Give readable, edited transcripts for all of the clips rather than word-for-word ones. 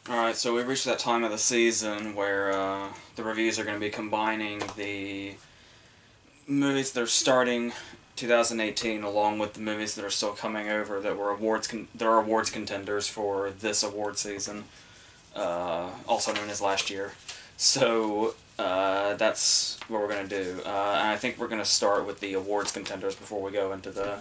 Alright, so we've reached that time of the season where the reviews are going to be combining the movies that are starting 2018 along with the movies that are still coming over that were that are awards contenders for this award season, also known as last year. So that's what we're going to do. And I think we're going to start with the awards contenders before we go into the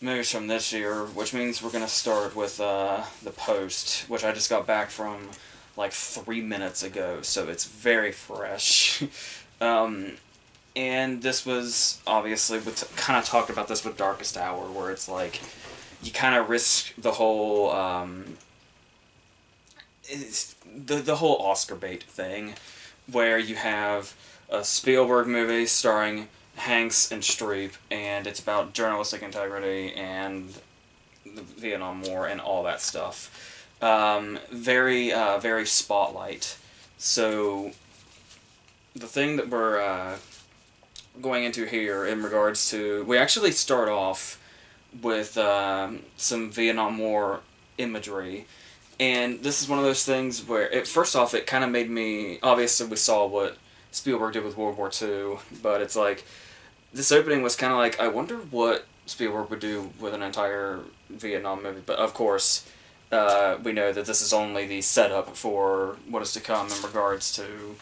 movies from this year, which means we're going to start with The Post, which I just got back from like 3 minutes ago, so it's very fresh. um, and this was obviously, we kind of talked about this with Darkest Hour, where it's like you kind of risk the whole the whole Oscar bait thing, where you have a Spielberg movie starring Hanks and Streep, and it's about journalistic integrity and the Vietnam War and all that stuff. Very spotlight. So the thing that we're going into here in regards to, we actually start off with some Vietnam War imagery. And this is one of those things where, first off, it kind of made me, obviously we saw what Spielberg did with World War II, but it's like, this opening was kind of like, I wonder what Spielberg would do with an entire Vietnam movie. But of course, we know that this is only the setup for what is to come in regards to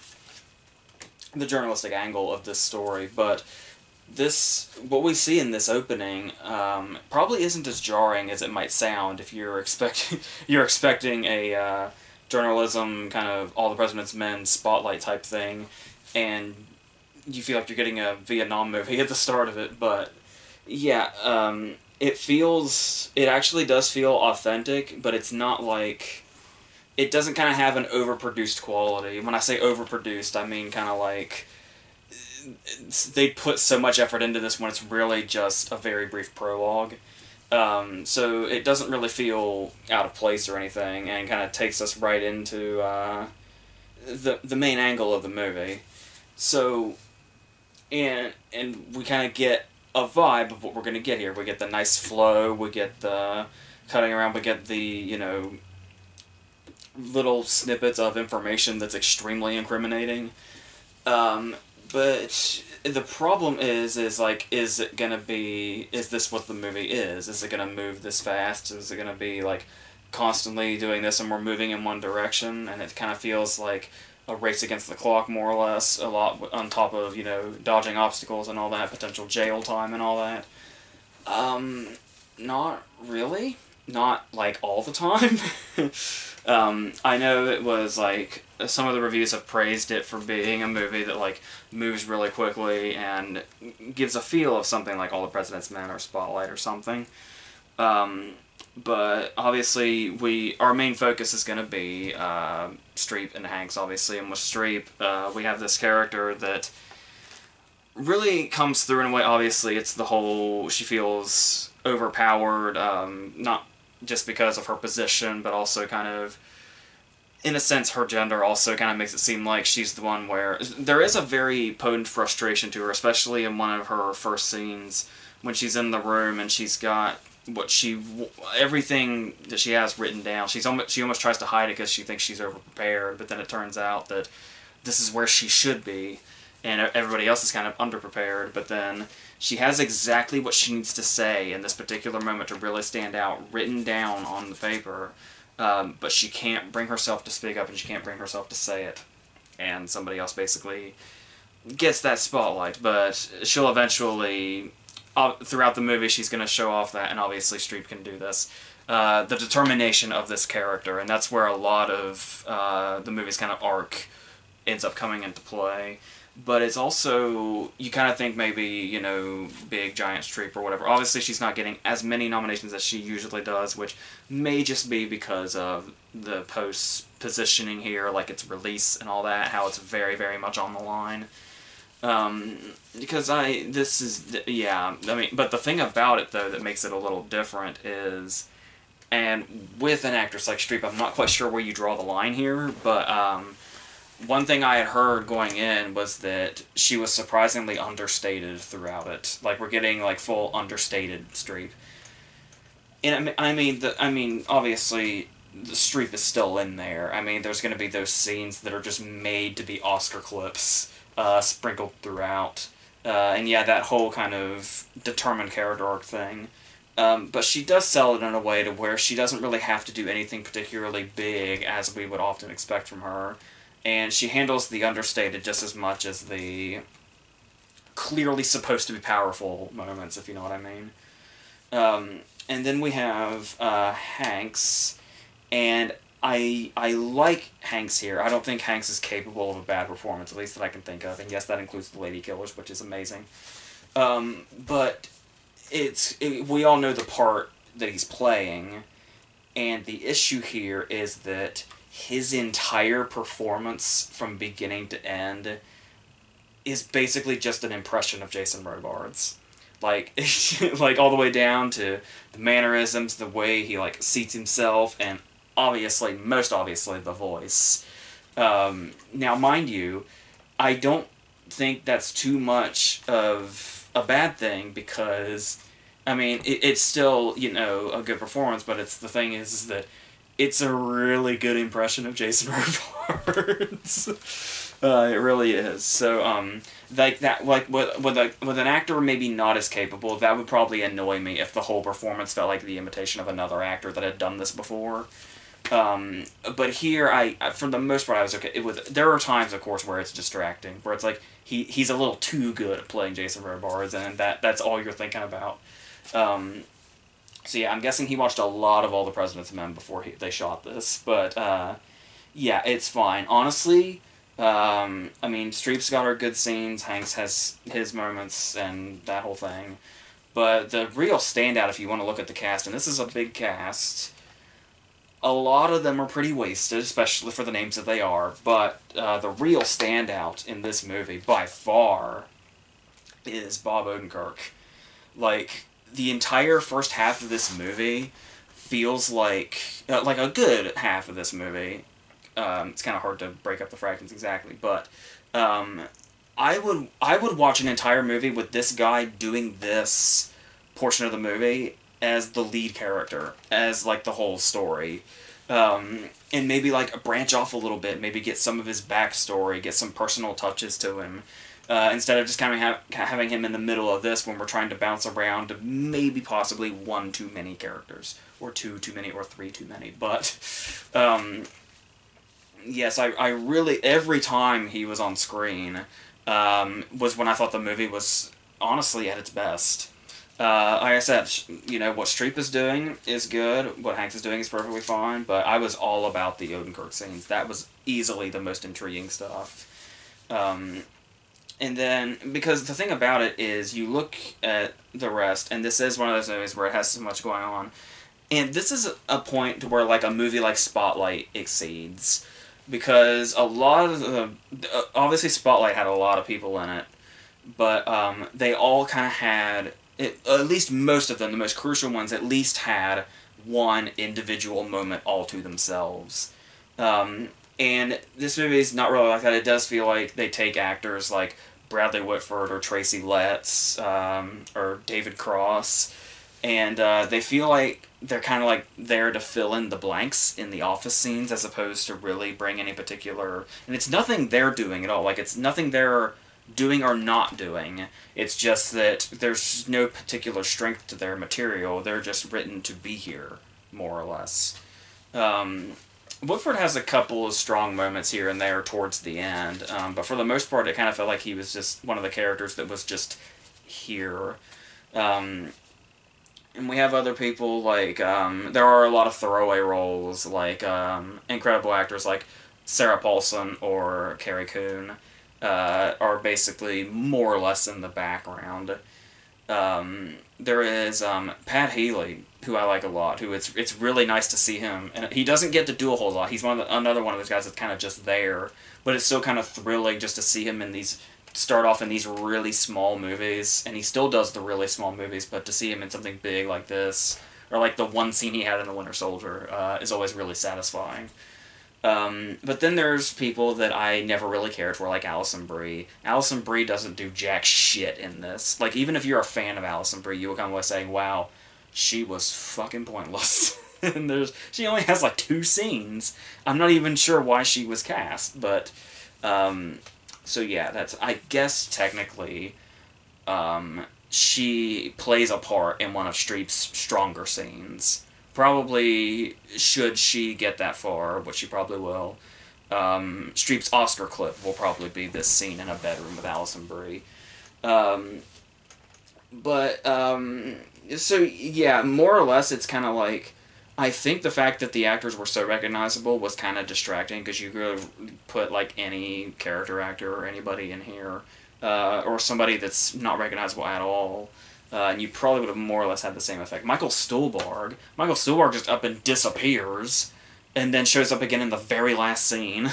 the journalistic angle of this story. But what we see in this opening probably isn't as jarring as it might sound if you're expecting a journalism kind of all the president's men spotlight type thing, and you feel like you're getting a Vietnam movie at the start of it. But yeah, it actually does feel authentic, but it's not like, it doesn't kind of have an overproduced quality. When I say overproduced, I mean kind of like they put so much effort into this when it's really just a very brief prologue. So it doesn't really feel out of place or anything, and kind of takes us right into the main angle of the movie. So, and we kind of get a vibe of what we're going to get here. We get the nice flow, we get the cutting around, we get the, little snippets of information that's extremely incriminating. But the problem is like, is this what the movie is? Is it gonna move this fast? Is it gonna be like constantly doing this and we're moving in one direction? And it kind of feels like a race against the clock, more or less, a lot on top of, dodging obstacles and all that, potential jail time and all that. Not really. Not, like, all the time. I know it was, like, some of the reviews have praised it for being a movie that, like, moves really quickly and gives a feel of something like All the President's Men or Spotlight or something. But obviously, our main focus is going to be Streep and Hanks, obviously. And with Streep, we have this character that really comes through in a way. Obviously, it's the whole, she feels overpowered, not just because of her position, but also kind of, in a sense, her gender also kind of makes it seem like she's the one where there is a very potent frustration to her, especially in one of her first scenes when she's in the room and she's got everything that she has written down. She almost tries to hide it because she thinks she's overprepared, but then it turns out that this is where she should be, and everybody else is kind of underprepared. But then she has exactly what she needs to say in this particular moment to really stand out, written down on the paper, but she can't bring herself to speak up, and she can't bring herself to say it. And somebody else basically gets that spotlight, but she'll eventually, throughout the movie, she's going to show off that, and obviously Streep can do this. The determination of this character, and that's where a lot of the movie's kind of arc ends up coming into play. But it's also, you kind of think maybe, big giant Streep or whatever. Obviously, she's not getting as many nominations as she usually does, which may just be because of the Post's positioning here, like its release and all that, how it's very, very much on the line. Because but the thing about it, though, that makes it a little different is, and with an actress like Streep, I'm not quite sure where you draw the line here, but, one thing I had heard going in was that she was surprisingly understated throughout it. Like, we're getting, like, full understated Streep. And I mean, obviously, the Streep is still in there. I mean, there's going to be those scenes that are just made to be Oscar clips sprinkled throughout. And yeah, that whole kind of determined character arc thing. But she does sell it in a way to where she doesn't really have to do anything particularly big as we would often expect from her. And she handles the understated just as much as the clearly supposed to be powerful moments, if you know what I mean. And then we have Hanks, and I like Hanks here. I don't think Hanks is capable of a bad performance, at least that I can think of. And yes, that includes the Lady Killers, which is amazing. But we all know the part that he's playing, and the issue here is that his entire performance from beginning to end is basically just an impression of Jason Robards. Like, like all the way down to the mannerisms, the way he like seats himself, and obviously, most obviously, the voice. Now, mind you, I don't think that's too much of a bad thing because, I mean, it's still, you know, a good performance, but the thing is that it's a really good impression of Jason Robards. It really is. So, like that, like with an actor maybe not as capable, that would probably annoy me if the whole performance felt like the imitation of another actor that had done this before. But here, for the most part, I was okay. There are times, of course, where it's distracting, where it's like he's a little too good at playing Jason Robards, and that's all you're thinking about. So yeah, I'm guessing he watched a lot of All the President's Men before they shot this, but yeah, it's fine. Honestly, I mean, Streep's got her good scenes, Hanks has his moments, and that whole thing. But the real standout, if you want to look at the cast, and this is a big cast, a lot of them are pretty wasted, especially for the names that they are, but the real standout in this movie, by far, is Bob Odenkirk. Like, the entire first half of this movie feels like a good half of this movie. It's kind of hard to break up the fragments exactly, but I would watch an entire movie with this guy doing this portion of the movie as the lead character, as like the whole story, and maybe like branch off a little bit, maybe get some of his backstory, get some personal touches to him. Instead of just kind of having him in the middle of this when we're trying to bounce around to maybe possibly one too many characters, or two too many, or three too many. But, yes, I really, every time he was on screen was when I thought the movie was honestly at its best. Like I said, you know, what Streep is doing is good, what Hanks is doing is perfectly fine, but I was all about the Odenkirk scenes. That was easily the most intriguing stuff. And then, because the thing about it is, you look at the rest, and this is one of those movies where it has so much going on, and this is a point where, like, a movie like Spotlight exceeds, because a lot of the, obviously Spotlight had a lot of people in it, but they all kind of had, at least most of them, the most crucial ones, at least had one individual moment all to themselves. And this movie is not really like that. It does feel like they take actors like Bradley Whitford or Tracy Letts or David Cross, and they feel like they're kind of like there to fill in the blanks in the office scenes as opposed to really bring any particular... And it's nothing they're doing at all. Like, it's nothing they're doing or not doing. It's just that there's no particular strength to their material. They're just written to be here, more or less. Woodford has a couple of strong moments here and there towards the end, but for the most part, it kind of felt like he was just one of the characters that was just here. And we have other people, like, there are a lot of throwaway roles, like, incredible actors like Sarah Paulson or Carrie Coon are basically more or less in the background. There is Pat Healy, who I like a lot, who it's really nice to see him, and he doesn't get to do a whole lot. He's another one of those guys that's kind of just there, but it's still kind of thrilling just to see him start off in these really small movies, and he still does the really small movies, but to see him in something big like this, or like the one scene he had in The Winter Soldier, is always really satisfying. But then there's people that I never really cared for, like Alison Brie. Alison Brie doesn't do jack shit in this. Like, even if you're a fan of Alison Brie, you will come away saying, wow, she was fucking pointless. and she only has like 2 scenes. I'm not even sure why she was cast, but so yeah, that's, I guess technically she plays a part in one of Streep's stronger scenes. Probably, should she get that far, which she probably will. Streep's Oscar clip will probably be this scene in a bedroom with Alison Brie. Um, but so yeah, more or less, it's kind of like, I think the fact that the actors were so recognizable was kind of distracting, because you could put like any character actor or anybody in here, or somebody that's not recognizable at all, and you probably would have more or less had the same effect. Michael Stuhlbarg just up and disappears, and then shows up again in the very last scene,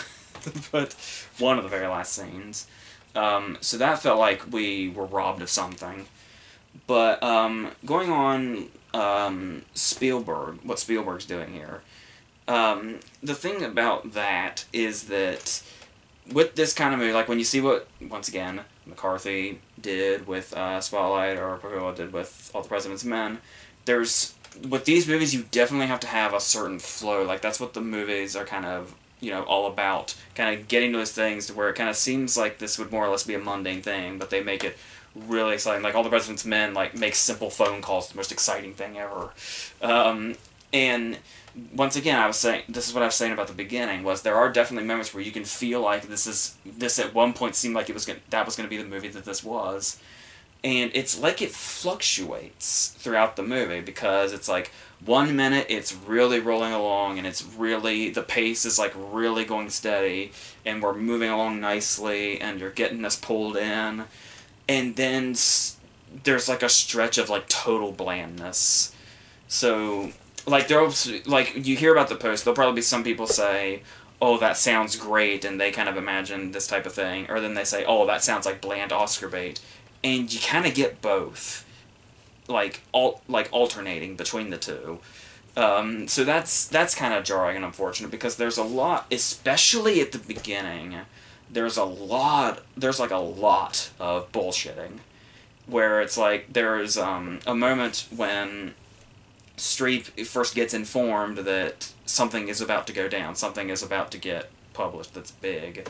but one of the very last scenes. So that felt like we were robbed of something. But going on, Spielberg, what Spielberg's doing here. The thing about that is that with this kind of movie, like when you see what, once again, McCarthy did with Spotlight, or Pavilla did with All the President's Men, with these movies, you definitely have to have a certain flow. Like, that's what the movies are kind of, all about. Kind of getting to those things to where it kind of seems like this would more or less be a mundane thing, but they make it really exciting. Like, All the President's Men, like, makes simple phone calls the most exciting thing ever. And once again, this is what I was saying about the beginning, was there are definitely moments where you can feel like this at one point seemed like that was going to be the movie that this was. And it's like it fluctuates throughout the movie, because it's like 1 minute it's really rolling along, and the pace is like really going steady, and we're moving along nicely, and you're getting us pulled in. And then there's like a stretch of like total blandness. So like you hear about the post, there'll probably be some people say, "Oh, that sounds great," and they kind of imagine this type of thing, or then they say, "Oh, that sounds like bland Oscar bait," and you kind of get both, like alternating between the two. So that's kind of jarring and unfortunate, because there's a lot, especially at the beginning. There's like a lot of bullshitting, where it's like there's a moment when Streep first gets informed that something is about to go down, something is about to get published that's big.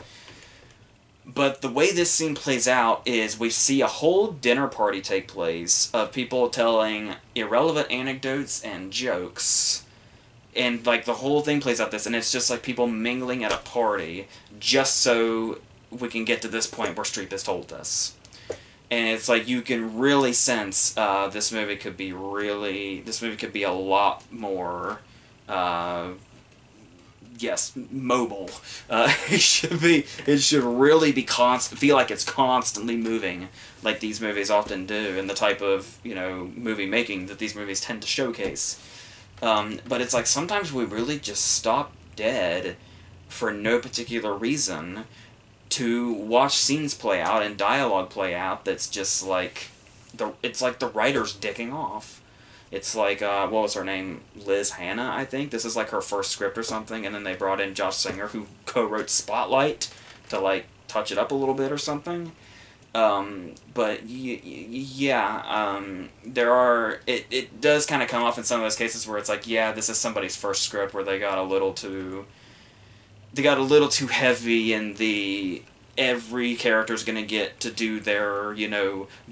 But the way this scene plays out is we see a whole dinner party take place of people telling irrelevant anecdotes and jokes. And, like, the whole thing plays out this, and it's just like people mingling at a party just so we can get to this point where Streep has told us. And it's like you can really sense this movie could be a lot more, mobile. It should really be feel like it's constantly moving, like these movies often do, and the type of, movie making that these movies tend to showcase. But it's like sometimes we really just stop dead for no particular reason to watch scenes play out and dialogue play out that's just like it's like the writer's dicking off. It's like, what was her name? Liz Hannah, I think. This is like her first script or something, and then they brought in Josh Singer, who co-wrote Spotlight, to like touch it up a little bit or something. But it does kind of come off in some of those cases where it's like, yeah, this is somebody's first script where they got a little too heavy in the every character's gonna get to do their,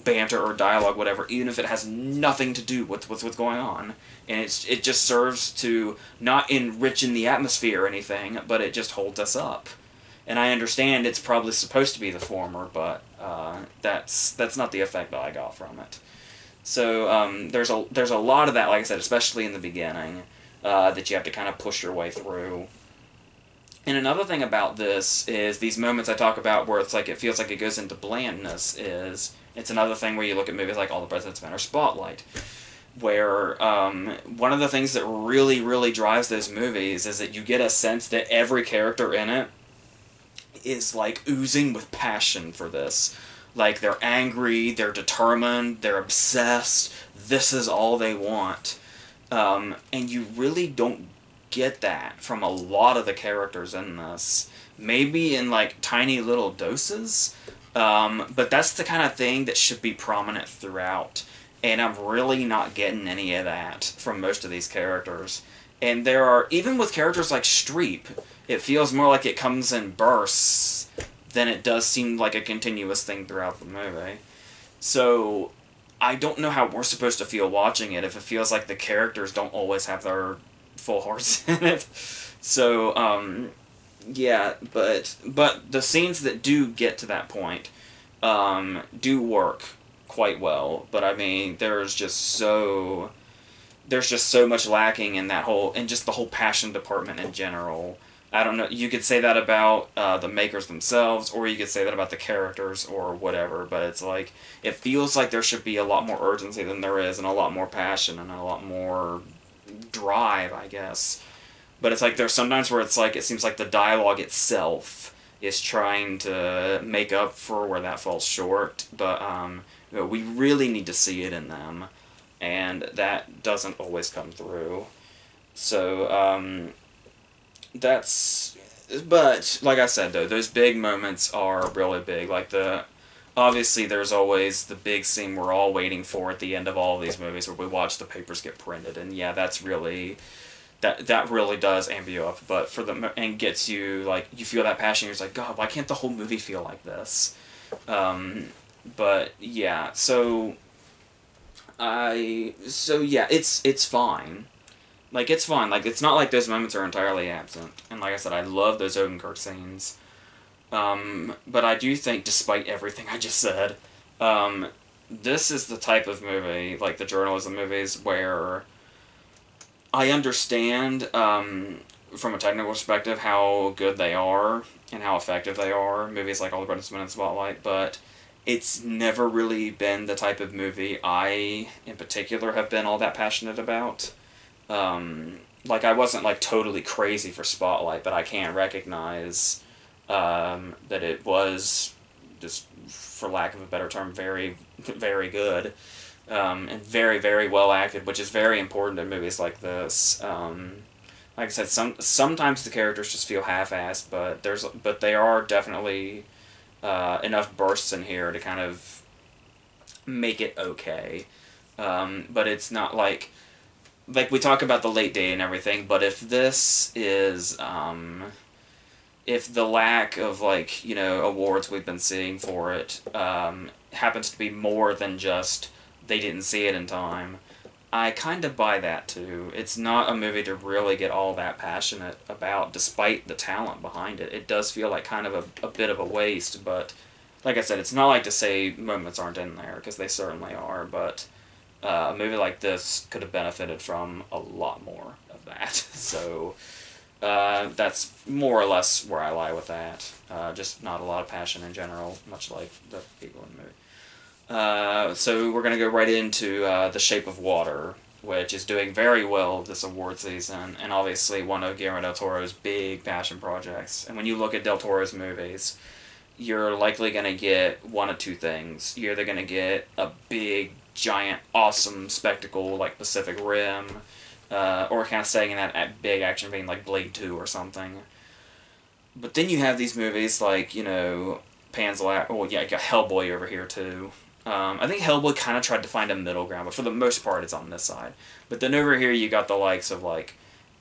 banter or dialogue, whatever, even if it has nothing to do with what's going on. And it just serves to not enrich in the atmosphere or anything, but it just holds us up. And I understand it's probably supposed to be the former, but that's not the effect that I got from it. So there's a lot of that, like I said, especially in the beginning, that you have to kind of push your way through. And another thing about this is these moments I talk about where it's like it feels like it goes into blandness it's another thing where you look at movies like All the President's Men or Spotlight, where one of the things that really, really drives those movies is that you get a sense that every character in it is like oozing with passion for this. Like, they're angry, they're determined, they're obsessed, this is all they want. And you really don't get that from a lot of the characters in this. Maybe in like tiny little doses, but that's the kind of thing that should be prominent throughout. And I'm really not getting any of that from most of these characters. And there are, even with characters like Streep, it feels more like it comes in bursts than it does seem like a continuous thing throughout the movie. So I don't know how we're supposed to feel watching it if it feels like the characters don't always have their full hearts in it. So yeah, but the scenes that do get to that point do work quite well. But I mean, there's just so much lacking in that whole, and just the whole passion department in general. I don't know. You could say that about the makers themselves, or you could say that about the characters, or whatever. But it's like it feels like there should be a lot more urgency than there is, and a lot more passion, and a lot more drive, I guess. But it's like there's sometimes where it's like it seems like the dialogue itself is trying to make up for where that falls short. But we really need to see it in them, and that doesn't always come through. So that's. But like I said, though, those big moments are really big. Like obviously there's always the big scene we're all waiting for at the end of all of these movies where we watch the papers get printed, and yeah, that's really that really does amp you up. But and gets you, like, you feel that passion. You're like, God, why can't the whole movie feel like this? But yeah, yeah, it's fine. Like, it's fine. Like, it's not like those moments are entirely absent. And like I said, I love those Odenkirk scenes. But I do think, despite everything I just said, this is the type of movie, like the journalism movies, where I understand, from a technical perspective, how good they are and how effective they are. Movies like All the Brightest Men in Spotlight, but it's never really been the type of movie I, in particular, have been all that passionate about. Like, I wasn't, like, totally crazy for Spotlight, but I can't recognize that it was, just for lack of a better term, very, very good. And very, very well acted, which is very important in movies like this. Like I said, sometimes the characters just feel half-assed, but they are definitely enough bursts in here to kind of make it okay. But it's not like we talk about the late date and everything. But if this is if the lack of, like, you know, awards we've been seeing for it happens to be more than just they didn't see it in time, I kind of buy that too. It's not a movie to really get all that passionate about, despite the talent behind it. It does feel like kind of a bit of a waste, but like I said, it's not like to say moments aren't in there, because they certainly are, but a movie like this could have benefited from a lot more of that. So that's more or less where I lie with that. Just not a lot of passion in general, much like the people in the movie. So we're going to go right into The Shape of Water, which is doing very well this award season, and obviously one of Guillermo del Toro's big passion projects. And when you look at del Toro's movies, you're likely going to get one of two things. You're either going to get a big, giant, awesome spectacle like Pacific Rim, or kind of staying in that big action vein like Blade 2 or something. But then you have these movies like, you know, Pan's Lab. Oh yeah, you got Hellboy over here too. I think Hellboy kind of tried to find a middle ground, but for the most part, it's on this side. But then over here, you got the likes of, like,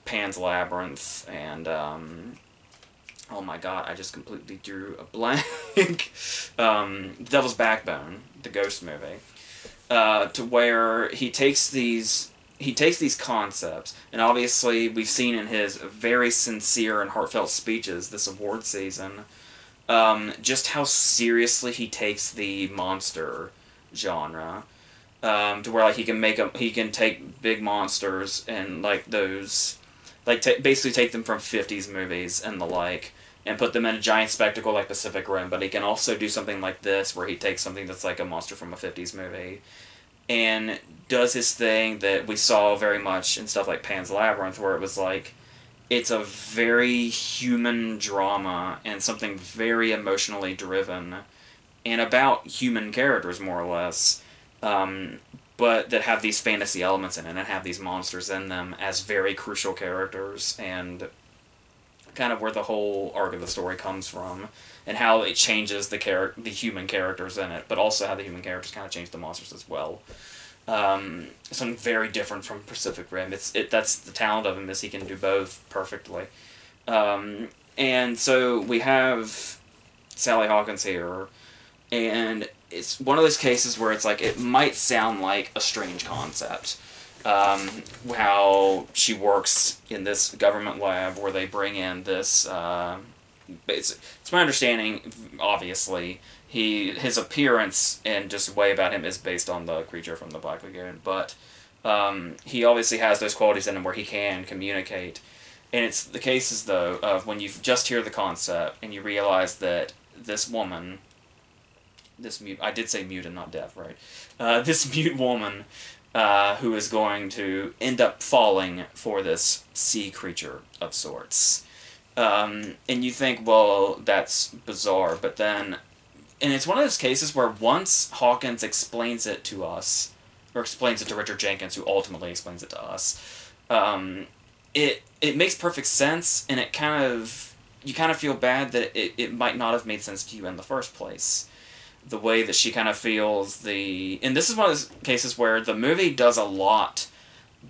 Pan's Labyrinth and oh my god, I just completely drew a blank. Devil's Backbone, the Ghost movie, to where he takes these concepts, and obviously we've seen in his very sincere and heartfelt speeches this award season, just how seriously he takes the monster genre, to where, like, he can take big monsters and, like, those, like, basically take them from 50s movies and the like, and put them in a giant spectacle like Pacific Rim. But he can also do something like this, where he takes something that's like a monster from a 50s movie and does his thing that we saw very much in stuff like Pan's Labyrinth, where it was like, it's a very human drama and something very emotionally driven and about human characters, more or less, but that have these fantasy elements in it and have these monsters in them as very crucial characters, and kind of where the whole arc of the story comes from, and how it changes the human characters in it, but also how the human characters kind of change the monsters as well. Something very different from Pacific Rim. That's the talent of him, is he can do both perfectly. And so we have Sally Hawkins here, and it's one of those cases where it's like it might sound like a strange concept. How she works in this government lab where they bring in this. It's my understanding, obviously, his appearance and just way about him is based on the creature from the Black Lagoon, but he obviously has those qualities in him where he can communicate. And it's the cases, though, of when you just hear the concept and you realize that this woman, this mute, I did say mute and not deaf, right? This mute woman who is going to end up falling for this sea creature of sorts. And you think, well, that's bizarre, but then... And it's one of those cases where once Hawkins explains it to us, or explains it to Richard Jenkins, who ultimately explains it to us, it makes perfect sense, and you kind of feel bad that it might not have made sense to you in the first place. The way that she kind of feels and this is one of those cases where the movie does a lot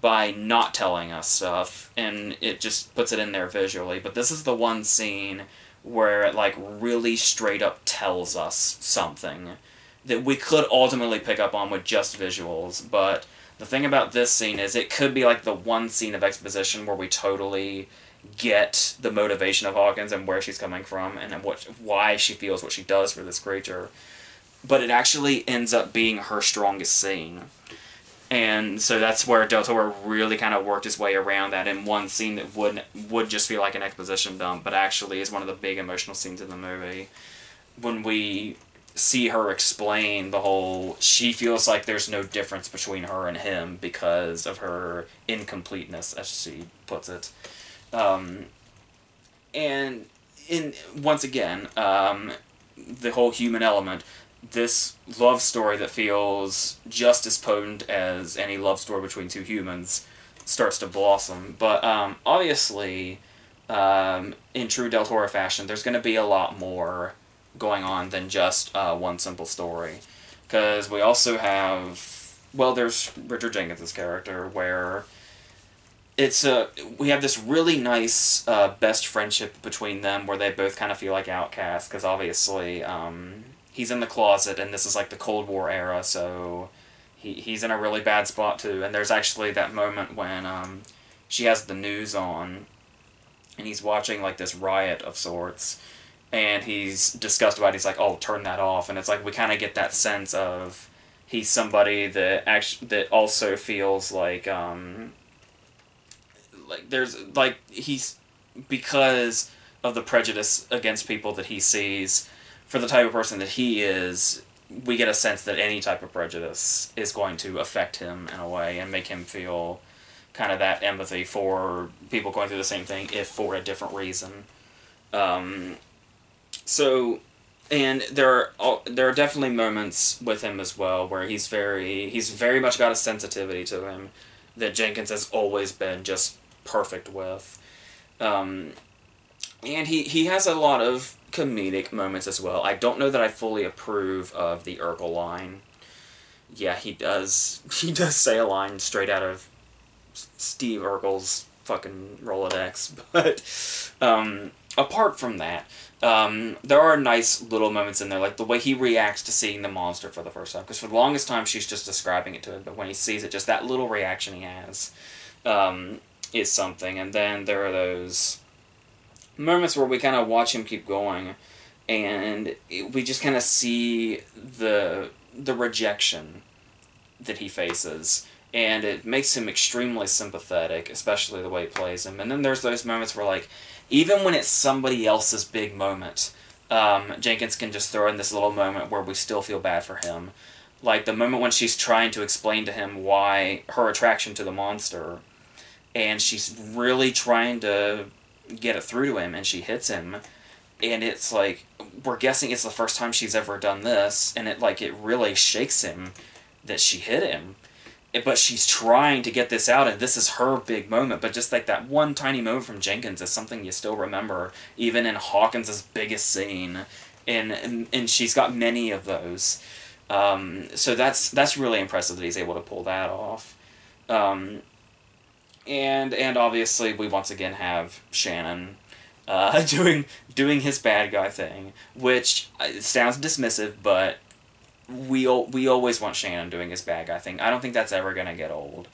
by not telling us stuff, and it just puts it in there visually, but this is the one scene where it like really straight up tells us something that we could ultimately pick up on with just visuals, but the thing about this scene is it could be like the one scene of exposition where we totally get the motivation of Hawkins and where she's coming from and why she feels what she does for this creature. But it actually ends up being her strongest scene. And so that's where Del Toro really kind of worked his way around that in one scene that would just feel like an exposition dump, but actually is one of the big emotional scenes in the movie. When we see her explain the whole... She feels like there's no difference between her and him because of her incompleteness, as she puts it. And once again, the whole human element... This love story that feels just as potent as any love story between two humans starts to blossom. But obviously, in true Del Toro fashion, there's going to be a lot more going on than just one simple story. Because we also have... Well, there's Richard Jenkins' character, where we have this really nice best friendship between them, where they both kind of feel like outcasts, because obviously... he's in the closet, and this is like the Cold War era, so he's in a really bad spot too. And there's actually that moment when she has the news on, and he's watching like this riot of sorts, and he's disgusted about it. He's like, "Oh, turn that off." And it's like we kind of get that sense of he's somebody that that also feels like there's like he's, because of the prejudice against people that he sees. For the type of person that he is, we get a sense that any type of prejudice is going to affect him in a way and make him feel kind of that empathy for people going through the same thing, if for a different reason. So, and there are definitely moments with him as well where he's very much got a sensitivity to him that Jenkins has always been just perfect with. And he has a lot of comedic moments as well. I don't know that I fully approve of the Urkel line. Yeah, he does say a line straight out of Steve Urkel's fucking Rolodex, but apart from that, there are nice little moments in there, like the way he reacts to seeing the monster for the first time, because for the longest time she's just describing it to him, but when he sees it, just that little reaction he has is something. And then there are those moments where we kind of watch him keep going, and we just kind of see the rejection that he faces, and it makes him extremely sympathetic, especially the way he plays him. And then there's those moments where, like, even when it's somebody else's big moment, Jenkins can just throw in this little moment where we still feel bad for him. Like the moment when she's trying to explain to him why her attraction to the monster, and she's really trying to get it through to him, and she hits him, and it's like, we're guessing it's the first time she's ever done this, and it really shakes him that she hit him, but she's trying to get this out, and this is her big moment. But just like that one tiny moment from Jenkins is something you still remember, even in Hawkins' biggest scene, and she's got many of those. So that's really impressive that he's able to pull that off. Um, and obviously we once again have Shannon doing his bad guy thing, which sounds dismissive, but we always want Shannon doing his bad guy thing. I don't think that's ever gonna get old.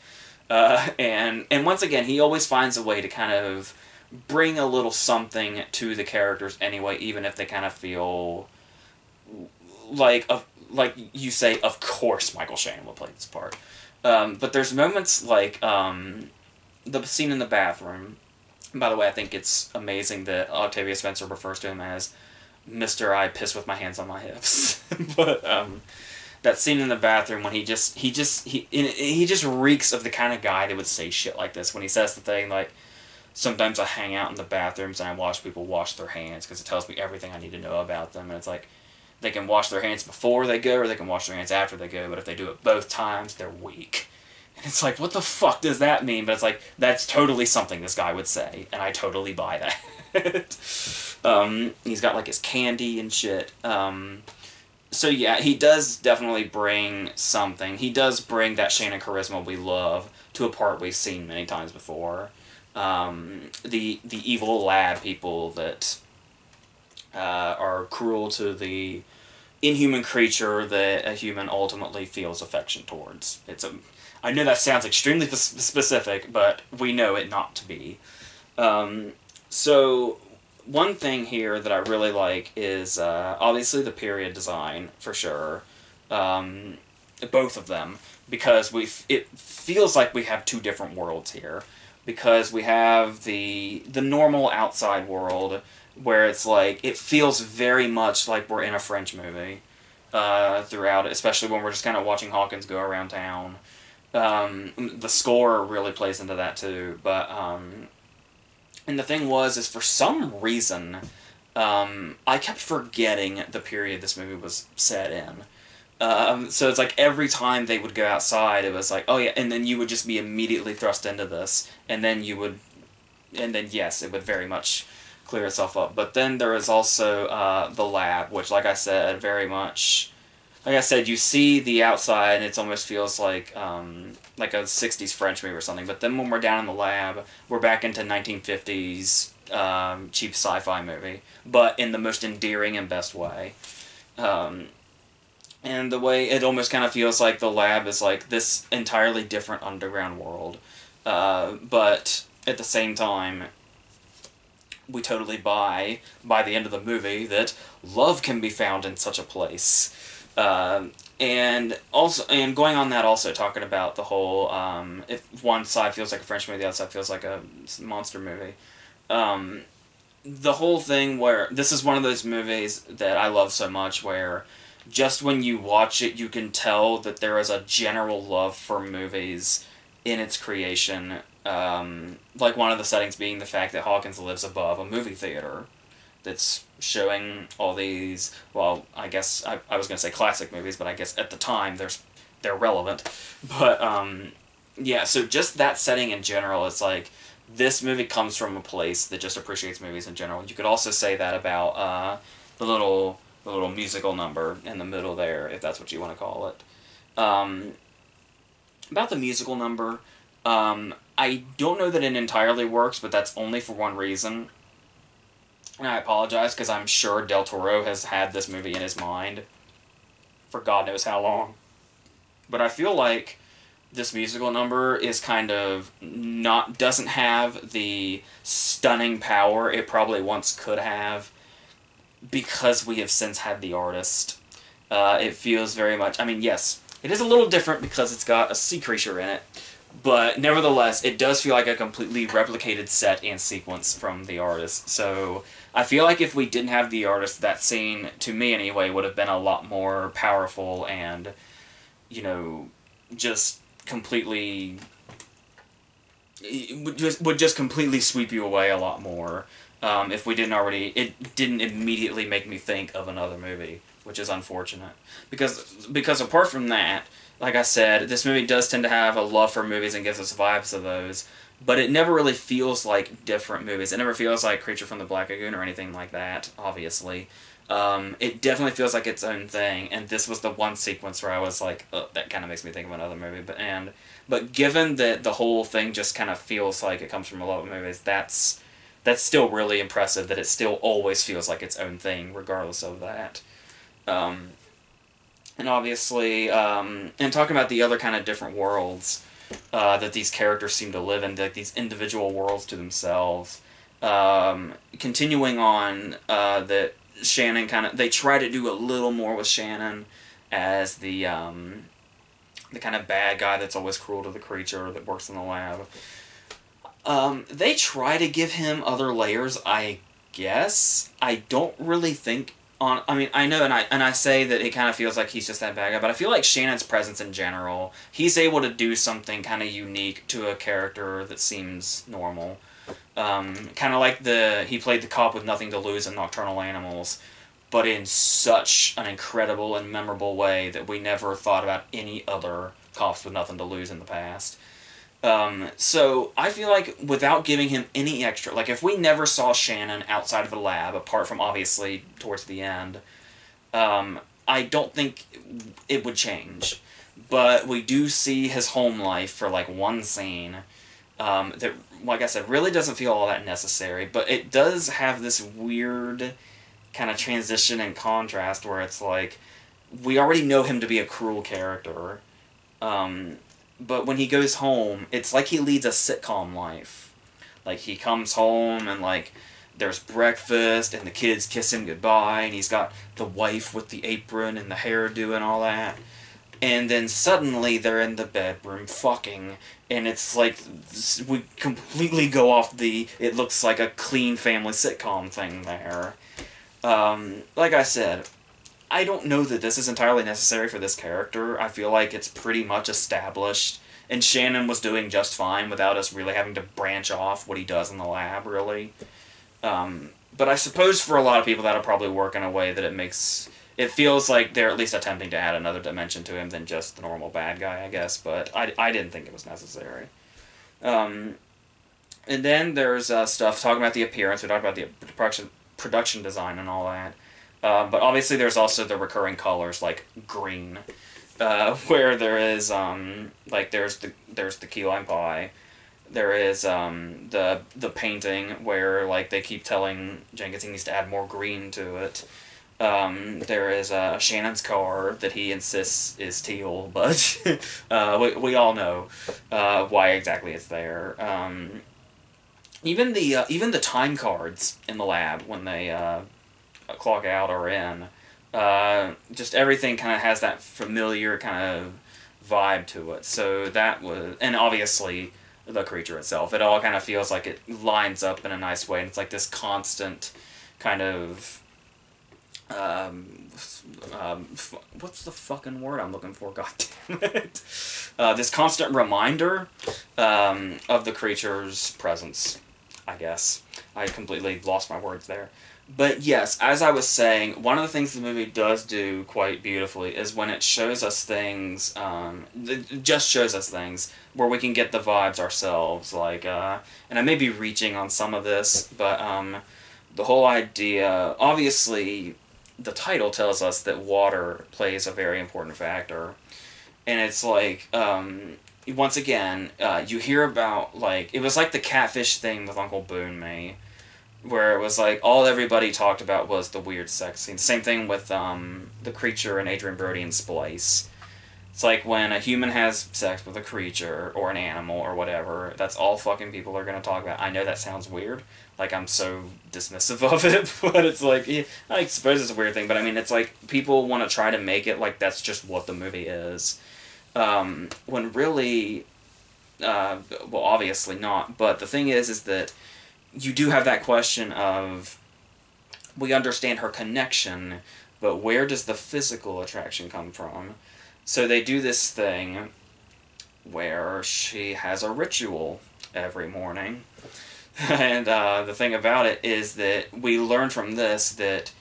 And once again, he always finds a way to kind of bring a little something to the characters anyway, even if they kind of feel like you say, of course Michael Shannon will play this part. But there's moments like the scene in the bathroom. By the way, I think it's amazing that Octavia Spencer refers to him as Mr. I piss with my hands on my hips. But that scene in the bathroom when he just reeks of the kind of guy that would say shit like this when he says the thing like, sometimes I hang out in the bathrooms and I watch people wash their hands because it tells me everything I need to know about them. And it's like, they can wash their hands before they go or they can wash their hands after they go, but if they do it both times, they're weak. And it's like, what the fuck does that mean? But it's like, that's totally something this guy would say, and I totally buy that. He's got like his candy and shit. So yeah, he does definitely bring something. He does bring that Shannon charisma we love to a part we've seen many times before. The evil lab people that are cruel to the inhuman creature that a human ultimately feels affection towards. I know that sounds extremely specific, but we know it not to be. So one thing here that I really like is obviously the period design for sure. Both of them, because it feels like we have two different worlds here, because we have the normal outside world where it's like it feels very much like we're in a French movie throughout it, especially when we're just kind of watching Hawkins go around town. The score really plays into that too, but and the thing is for some reason I kept forgetting the period this movie was set in. So it's like every time they would go outside, it was like, oh yeah, and then you would just be immediately thrust into this, and then yes, it would very much clear itself up. But then there is also the lab, which, like I said, very much, like I said, you see the outside, and it almost feels like a '60s French movie or something. But then when we're down in the lab, we're back into 1950s cheap sci-fi movie, but in the most endearing and best way. And the way it almost kind of feels like the lab is like this entirely different underground world. But at the same time, we totally buy, by the end of the movie, that love can be found in such a place. And going on that, also talking about the whole, if one side feels like a French movie, the other side feels like a monster movie. The whole thing where, this is one of those movies that I love so much where just when you watch it, you can tell that there is a general love for movies in its creation. Like one of the settings being the fact that Hawkins lives above a movie theater that's showing all these, well, I guess, I was going to say classic movies, but I guess at the time they're relevant. But, yeah, so just that setting in general, it's like, this movie comes from a place that just appreciates movies in general. You could also say that about the little musical number in the middle there, if that's what you want to call it. About the musical number, I don't know that it entirely works, but that's only for one reason. And I apologize, because I'm sure Del Toro has had this movie in his mind for God knows how long. But I feel like this musical number is kind of doesn't have the stunning power it probably once could have, because we have since had the artist. It feels very much, I mean, yes, it is a little different because it's got a sea creature in it, but nevertheless, it does feel like a completely replicated set and sequence from the artist. So I feel like if we didn't have the artist, that scene, to me anyway, would have been a lot more powerful and, just completely, it would just completely sweep you away a lot more. If we didn't already, it didn't immediately make me think of another movie, which is unfortunate. Because apart from that, like I said, this movie does tend to have a love for movies and gives us vibes of those. but it never really feels like different movies. It never feels like Creature from the Black Lagoon or anything like that, obviously. It definitely feels like its own thing, and this was the one sequence where I was like, that kind of makes me think of another movie. But given that the whole thing just kind of feels like it comes from a lot of movies, that's still really impressive. That it still always feels like its own thing, regardless of that. Um, and obviously, and talking about the other kind of different worlds that these characters seem to live in, like these individual worlds to themselves. Continuing on, that Shannon they try to do a little more with Shannon as the kind of bad guy that's always cruel to the creature that works in the lab. They try to give him other layers, I guess. I don't really think on. I mean, I know, and I say that it kind of feels like he's just that bad guy, but I feel like Shannon's presence in general, he's able to do something kind of unique to a character that seems normal. Kind of like he played the cop with nothing to lose in Nocturnal Animals, but in such an incredible and memorable way that we never thought about any other cops with nothing to lose in the past. So I feel like without giving him any extra, like if we never saw Shannon outside of the lab, apart from obviously towards the end, I don't think it would change. But we do see his home life for like one scene, that, like I said, really doesn't feel all that necessary, but it does have this weird kind of transition and contrast where it's like, we already know him to be a cruel character, but when he goes home, it's like he leads a sitcom life. Like, he comes home and, like, there's breakfast and the kids kiss him goodbye and he's got the wife with the apron and the hairdo and all that. And then suddenly they're in the bedroom fucking, and it's like we completely go off it looks like a clean family sitcom thing there. Like I said, I don't know that this is entirely necessary for this character. I feel like it's pretty much established, and Shannon was doing just fine without us really having to branch off what he does in the lab, really. But I suppose for a lot of people that'll probably work in a way that it feels like they're at least attempting to add another dimension to him than just the normal bad guy, I guess, but I didn't think it was necessary. And then there's stuff talking about the appearance. We talked about the production design and all that. But obviously there's also the recurring colors, like green, where there is, like, there's the key lime pie. There is the painting where, like, they keep telling Jenkins he needs to add more green to it. There is Shannon's car that he insists is teal, but we all know why exactly it's there. Even the time cards in the lab when they clock out or in, just everything kind of has that familiar kind of vibe to it. So that was, and obviously the creature itself, it all kind of feels like it lines up in a nice way, and it's like this constant kind of what's the fucking word I'm looking for? God damn it! This constant reminder of the creature's presence, I guess. I completely lost my words there. But yes, as I was saying, one of the things the movie does do quite beautifully is when it shows us things, it just shows us things where we can get the vibes ourselves. Like, and I may be reaching on some of this, but the whole idea, obviously, the title tells us that water plays a very important factor. And it's like, once again, you hear about, like, it was like the catfish thing with Uncle Boone Me, where it was like, all everybody talked about was the weird sex scene. Same thing with the creature and Adrian Brody in Splice. It's like when a human has sex with a creature, or an animal, or whatever, that's all fucking people are going to talk about. I know that sounds weird, like, I'm so dismissive of it, but it's like, yeah, I suppose it's a weird thing, but I mean, it's like, people want to try to make it like that's just what the movie is. When really, well, obviously not, but the thing is that you do have that question of, we understand her connection, but where does the physical attraction come from? So they do this thing where she has a ritual every morning. And the thing about it is that we learn from this that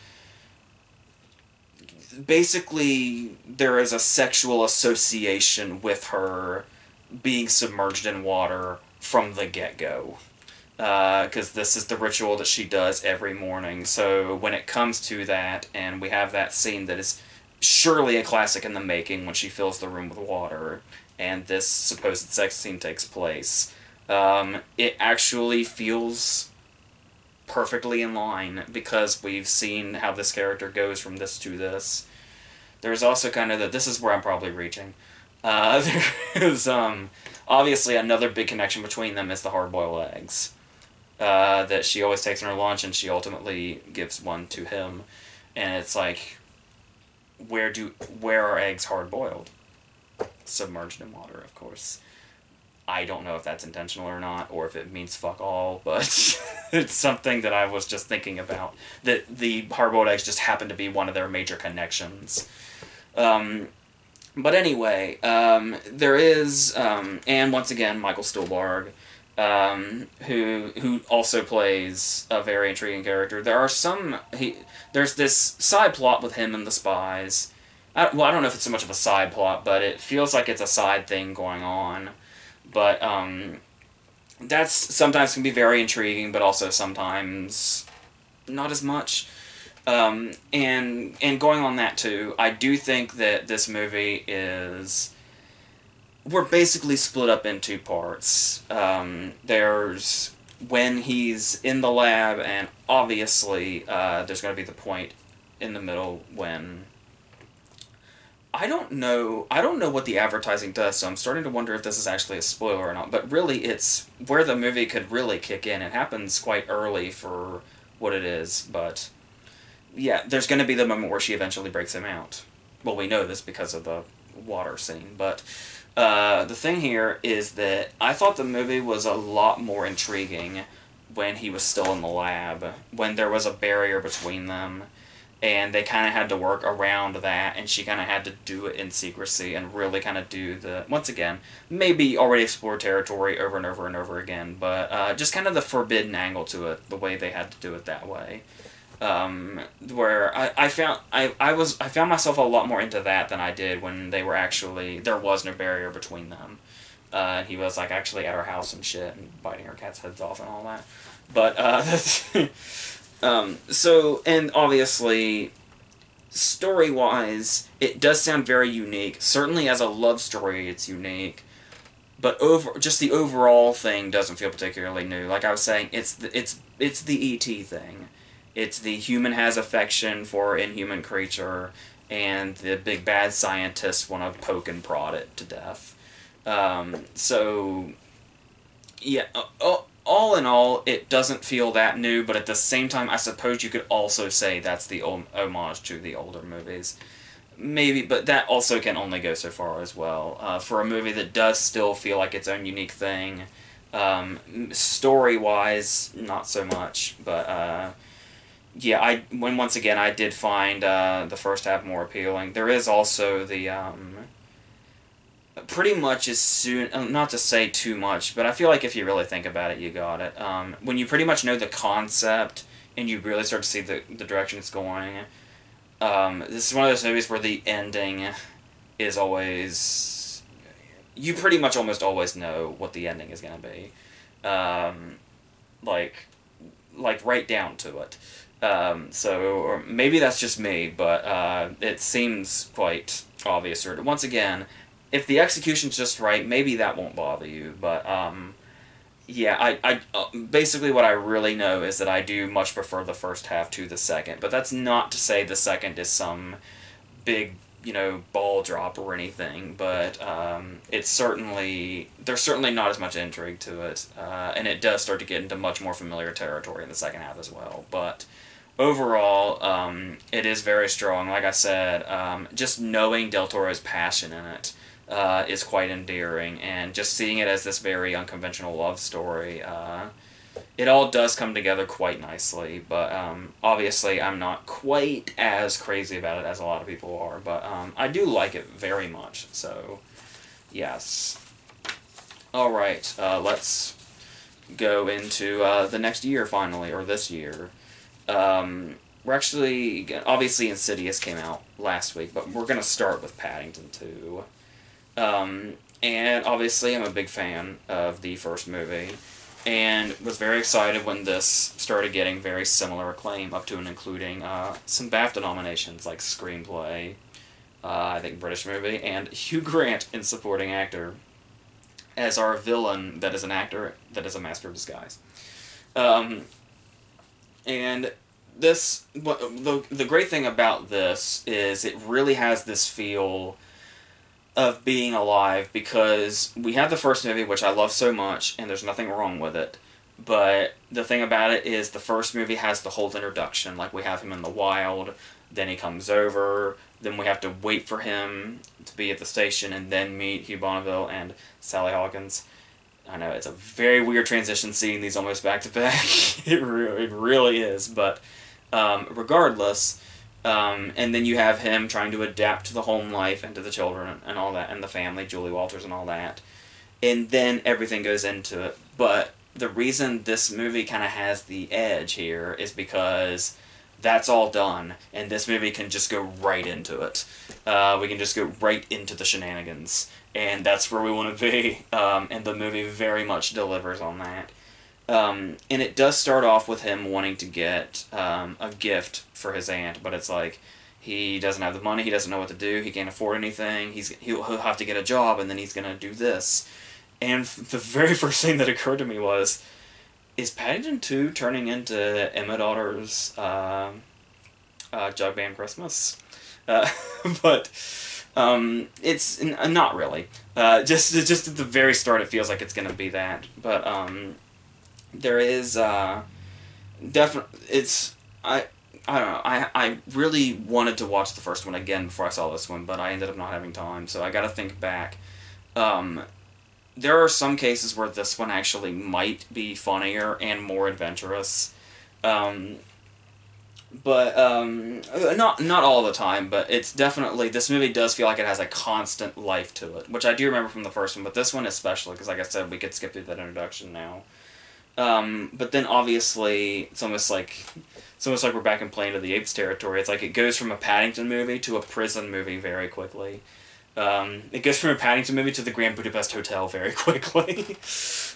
basically there is a sexual association with her being submerged in water from the get-go. Because this is the ritual that she does every morning. So when it comes to that, and we have that scene that is surely a classic in the making when she fills the room with water, and this supposed sex scene takes place, it actually feels perfectly in line because we've seen how this character goes from this to this. There's also kind of this is where I'm probably reaching. There's obviously another big connection between them is the hard-boiled eggs. That she always takes in her lunch, and she ultimately gives one to him. And it's like, where are eggs hard boiled? Submerged in water, of course. I don't know if that's intentional or not, or if it means fuck all, but it's something that I was just thinking about. That the hard boiled eggs just happen to be one of their major connections. But anyway, there is, and once again, Michael Stuhlbarg, who also plays a very intriguing character. There's this side plot with him and the spies. I don't know if it's so much of a side plot, but it feels like it's a side thing going on. But that's sometimes can be very intriguing, but also sometimes not as much. And going on that too, I do think that this movie is... We're basically split up in two parts. There's when he's in the lab, and obviously there's going to be the point in the middle when... I don't know what the advertising does, so I'm starting to wonder if this is actually a spoiler or not. But really, it's where the movie could really kick in. It happens quite early for what it is, but... Yeah, there's going to be the moment where she eventually breaks him out. Well, we know this because of the water scene, but... the thing here is that I thought the movie was a lot more intriguing when he was still in the lab, when there was a barrier between them, and they kind of had to work around that, and she kind of had to do it in secrecy and really kind of do the, once again, maybe already explored territory over and over and over again, but just kind of the forbidden angle to it, the way they had to do it that way. Where I found myself a lot more into that than I did when they were actually, there was no barrier between them. And he was like actually at her house and shit and biting her cat's heads off and all that. But, so, and obviously, story-wise, it does sound very unique. Certainly as a love story, it's unique. But just the overall thing doesn't feel particularly new. Like I was saying, it's the E.T. thing. It's the human has affection for inhuman creature, and the big bad scientists want to poke and prod it to death. So, yeah, all in all, it doesn't feel that new, but at the same time, I suppose you could also say that's the homage to the older movies. Maybe, but that also can only go so far as well. For a movie that does still feel like its own unique thing, story-wise, not so much, but... yeah, once again, I did find the first half more appealing. There is also the, pretty much as soon, not to say too much, but I feel like if you really think about it, you got it. When you pretty much know the concept, and you really start to see the direction it's going, this is one of those movies where the ending is always... You pretty much almost always know what the ending is going to be. Like, right down to it. Or maybe that's just me, but it seems quite obvious. Or once again, if the execution's just right, maybe that won't bother you. But yeah, I basically what I really know is that I do much prefer the first half to the second. But that's not to say the second is some big, ball drop or anything. But there's certainly not as much intrigue to it, and it does start to get into much more familiar territory in the second half as well. But overall, it is very strong. Like I said, just knowing Del Toro's passion in it is quite endearing, and just seeing it as this very unconventional love story, it all does come together quite nicely. But obviously, I'm not quite as crazy about it as a lot of people are, but I do like it very much, so yes. Alright, let's go into the next year finally, or this year. We're actually, obviously Insidious came out last week, but we're going to start with Paddington 2. And obviously I'm a big fan of the first movie, and was very excited when this started getting very similar acclaim, up to and including some BAFTA nominations like Screenplay, I think British movie, and Hugh Grant in supporting actor as our villain that is an actor that is a master of disguise. Um, and the great thing about this is it really has this feel of being alive, because we have the first movie, which I love so much, and there's nothing wrong with it. But the thing about it is the first movie has the whole introduction. Like, we have him in the wild, then he comes over, then we have to wait for him to be at the station, and then meet Hugh Bonneville and Sally Hawkins. I know, it's a very weird transition seeing these almost back to back. It really is. But regardless, and then you have him trying to adapt to the home life and to the children and all that, and the family, Julie Walters and all that. And then everything goes into it. But the reason this movie kind of has the edge here is because that's all done, and this movie can just go right into it. We can just go right into the shenanigans, and that's where we want to be, and the movie very much delivers on that. And it does start off with him wanting to get a gift for his aunt, but it's like, he doesn't have the money, he doesn't know what to do, he can't afford anything, he'll have to get a job, and then he's going to do this. And the very first thing that occurred to me was, is Paddington 2 turning into Emma Daughter's Jug Band Christmas? But it's not really. Just at the very start, it feels like it's going to be that. But there is definitely, it's, I don't know, I really wanted to watch the first one again before I saw this one, but I ended up not having time, so I got to think back. There are some cases where this one actually might be funnier and more adventurous. But not all the time, but it's definitely, this movie does feel like it has a constant life to it, which I do remember from the first one, but this one especially, because like I said, we could skip through that introduction now. But then obviously, it's almost like we're back in Planet of the Apes territory. It's like it goes from a Paddington movie to a prison movie very quickly. It goes from a Paddington movie to the Grand Budapest Hotel very quickly.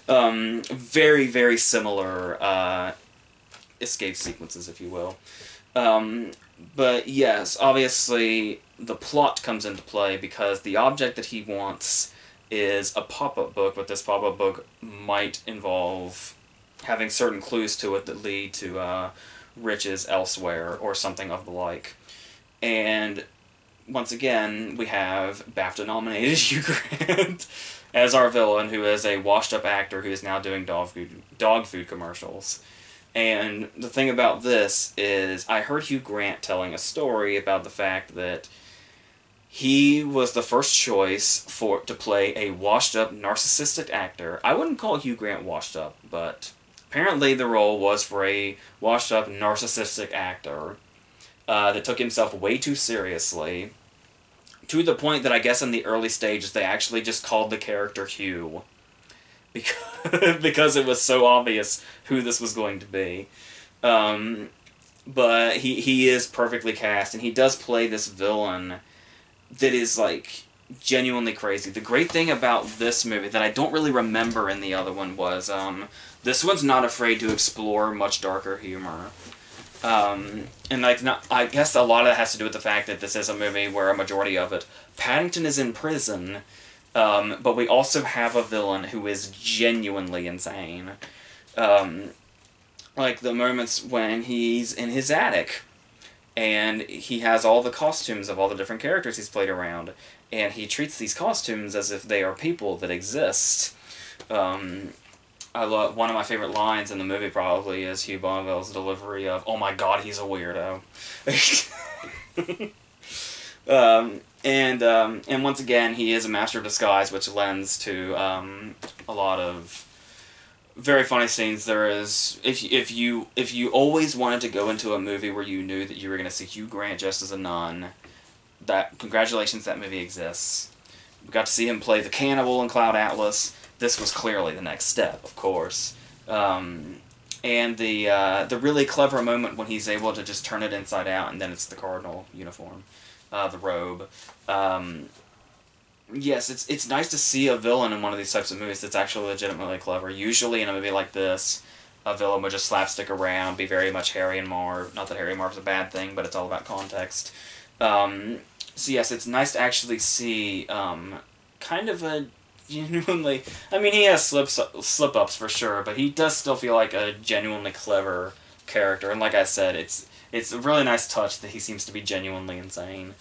Very, very similar escape sequences, if you will. But yes, obviously the plot comes into play because the object that he wants is a pop-up book, but this pop-up book might involve having certain clues to it that lead to riches elsewhere or something of the like. And once again, we have BAFTA-nominated Hugh Grant as our villain, who is a washed-up actor who is now doing dog food commercials. And the thing about this is, I heard Hugh Grant telling a story about the fact that he was the first choice to play a washed-up, narcissistic actor. I wouldn't call Hugh Grant washed-up, but apparently the role was for a washed-up, narcissistic actor that took himself way too seriously, to the point that I guess in the early stages they actually just called the character Hugh, because it was so obvious who this was going to be. But he is perfectly cast, and he does play this villain that is, like, genuinely crazy. The great thing about this movie that I don't really remember in the other one was, this one's not afraid to explore much darker humor. And like, I guess a lot of that has to do with the fact that this is a movie where a majority of it, Paddington is in prison, but we also have a villain who is genuinely insane. Like the moments when he's in his attic, and he has all the costumes of all the different characters he's played around, and he treats these costumes as if they are people that exist. I love, one of my favorite lines in the movie probably is Hugh Bonneville's delivery of, "Oh my God, he's a weirdo." And once again, he is a master of disguise, which lends to a lot of very funny scenes. There is, if you always wanted to go into a movie where you knew that you were going to see Hugh Grant just as a nun, congratulations, that movie exists. We got to see him play the cannibal in Cloud Atlas. This was clearly the next step, of course. And the really clever moment when he's able to just turn it inside out, and then it's the cardinal uniform, the robe. yes, it's nice to see a villain in one of these types of movies that's actually legitimately clever. Usually in a movie like this, a villain would just slapstick around, be very much Harry and Marv. Not that Harry and Marv's a bad thing, but it's all about context. Um, so yes, it's nice to actually see kind of a genuinely. I mean, he has slip ups for sure, but he does still feel like a genuinely clever character. And like I said, it's a really nice touch that he seems to be genuinely insane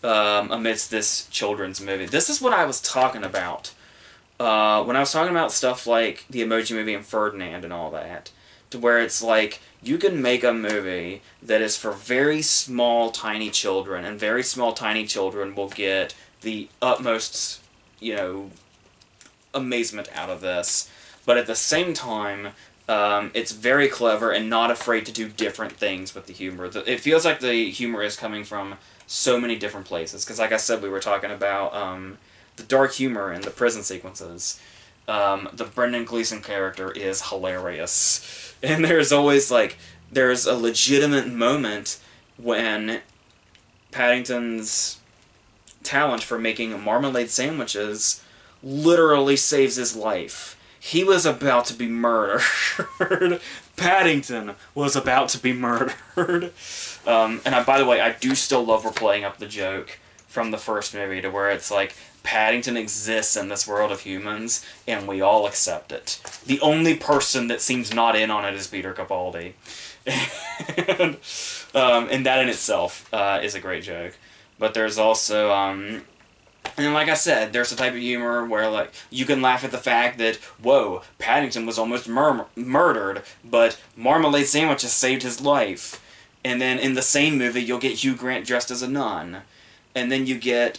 amidst this children's movie. This is what I was talking about when I was talking about stuff like the Emoji Movie and Ferdinand and all that, to where it's like you can make a movie that is for very small, tiny children, and very small, tiny children will get the utmost, you know, amazement out of this. But at the same time, it's very clever and not afraid to do different things with the humor. It feels like the humor is coming from so many different places. Because like I said, we were talking about the dark humor in the prison sequences. The Brendan Gleeson character is hilarious. And there's always, like, there's a legitimate moment when Paddington's talent for making marmalade sandwiches literally saves his life. He was about to be murdered. Paddington was about to be murdered. By the way, I do still love replaying up the joke from the first movie to where it's like, Paddington exists in this world of humans, and we all accept it. The only person that seems not in on it is Peter Capaldi. And that in itself is a great joke. But there's also... and like I said, there's a type of humor where, like, you can laugh at the fact that, whoa, Paddington was almost murdered, but marmalade sandwiches saved his life. And then in the same movie, you'll get Hugh Grant dressed as a nun. And then you get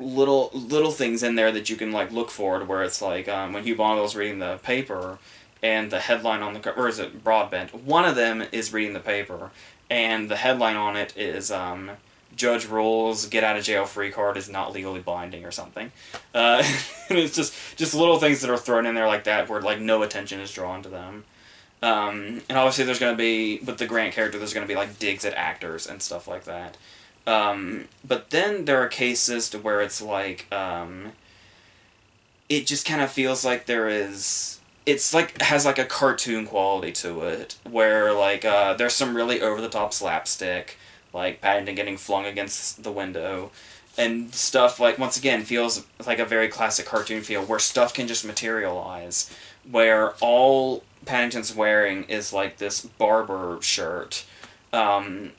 little things in there that you can, like, look for, to where it's like when Hugh Bonneville's reading the paper, and the headline on the... or is it Broadbent? One of them is reading the paper, and the headline on it is... Judge rules get out of jail free card is not legally binding or something. And it's just little things that are thrown in there like that where, like, no attention is drawn to them. And obviously there's going to be, with the Grant character, there's going to be, like, digs at actors and stuff like that. But then there are cases to where it's like, it just kind of feels like there is... It's like, has like a cartoon quality to it, where, like, there's some really over-the-top slapstick, like Paddington getting flung against the window, and stuff, like, once again, feels like a very classic cartoon feel, where stuff can just materialize, where all Paddington's wearing is, like, this barber shirt,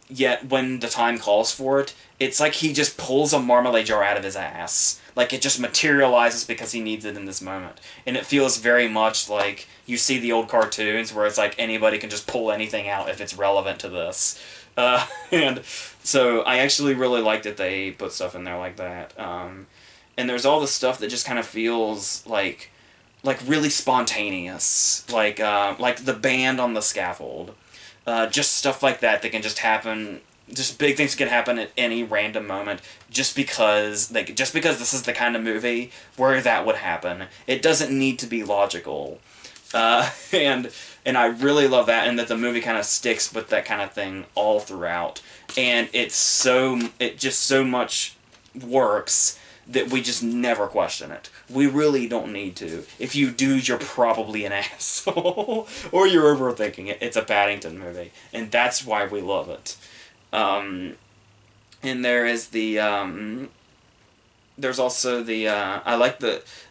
yet when the time calls for it, it's like he just pulls a marmalade jar out of his ass. Like, it just materializes because he needs it in this moment. And it feels very much like you see the old cartoons where it's like anybody can just pull anything out if it's relevant to this. And so I actually really like that they put stuff in there like that. And there's all the stuff that just kind of feels like really spontaneous, like the band on the scaffold, just stuff like that can just happen. Just big things can happen at any random moment, just because this is the kind of movie where that would happen. It doesn't need to be logical. And I really love that, and that the movie kind of sticks with that kind of thing all throughout. And it just so much works that we just never question it. We really don't need to. If you do, you're probably an asshole, or you're overthinking it. It's a Paddington movie, and that's why we love it. And there is the, there's also the, I like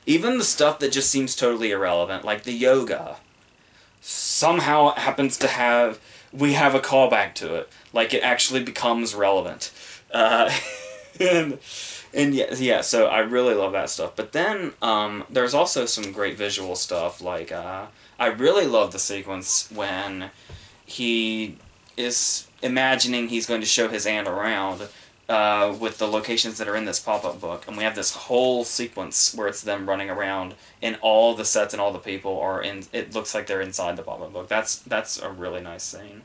even the stuff that just seems totally irrelevant, like the yoga. Somehow happens to we have a callback to it. Like, it actually becomes relevant. And yeah, so I really love that stuff. But then, there's also some great visual stuff, like, I really love the sequence when he is imagining he's going to show his aunt around, with the locations that are in this pop-up book, and we have this whole sequence where it's them running around, and all the sets and all the people are in. It looks like they're inside the pop-up book. That's a really nice scene.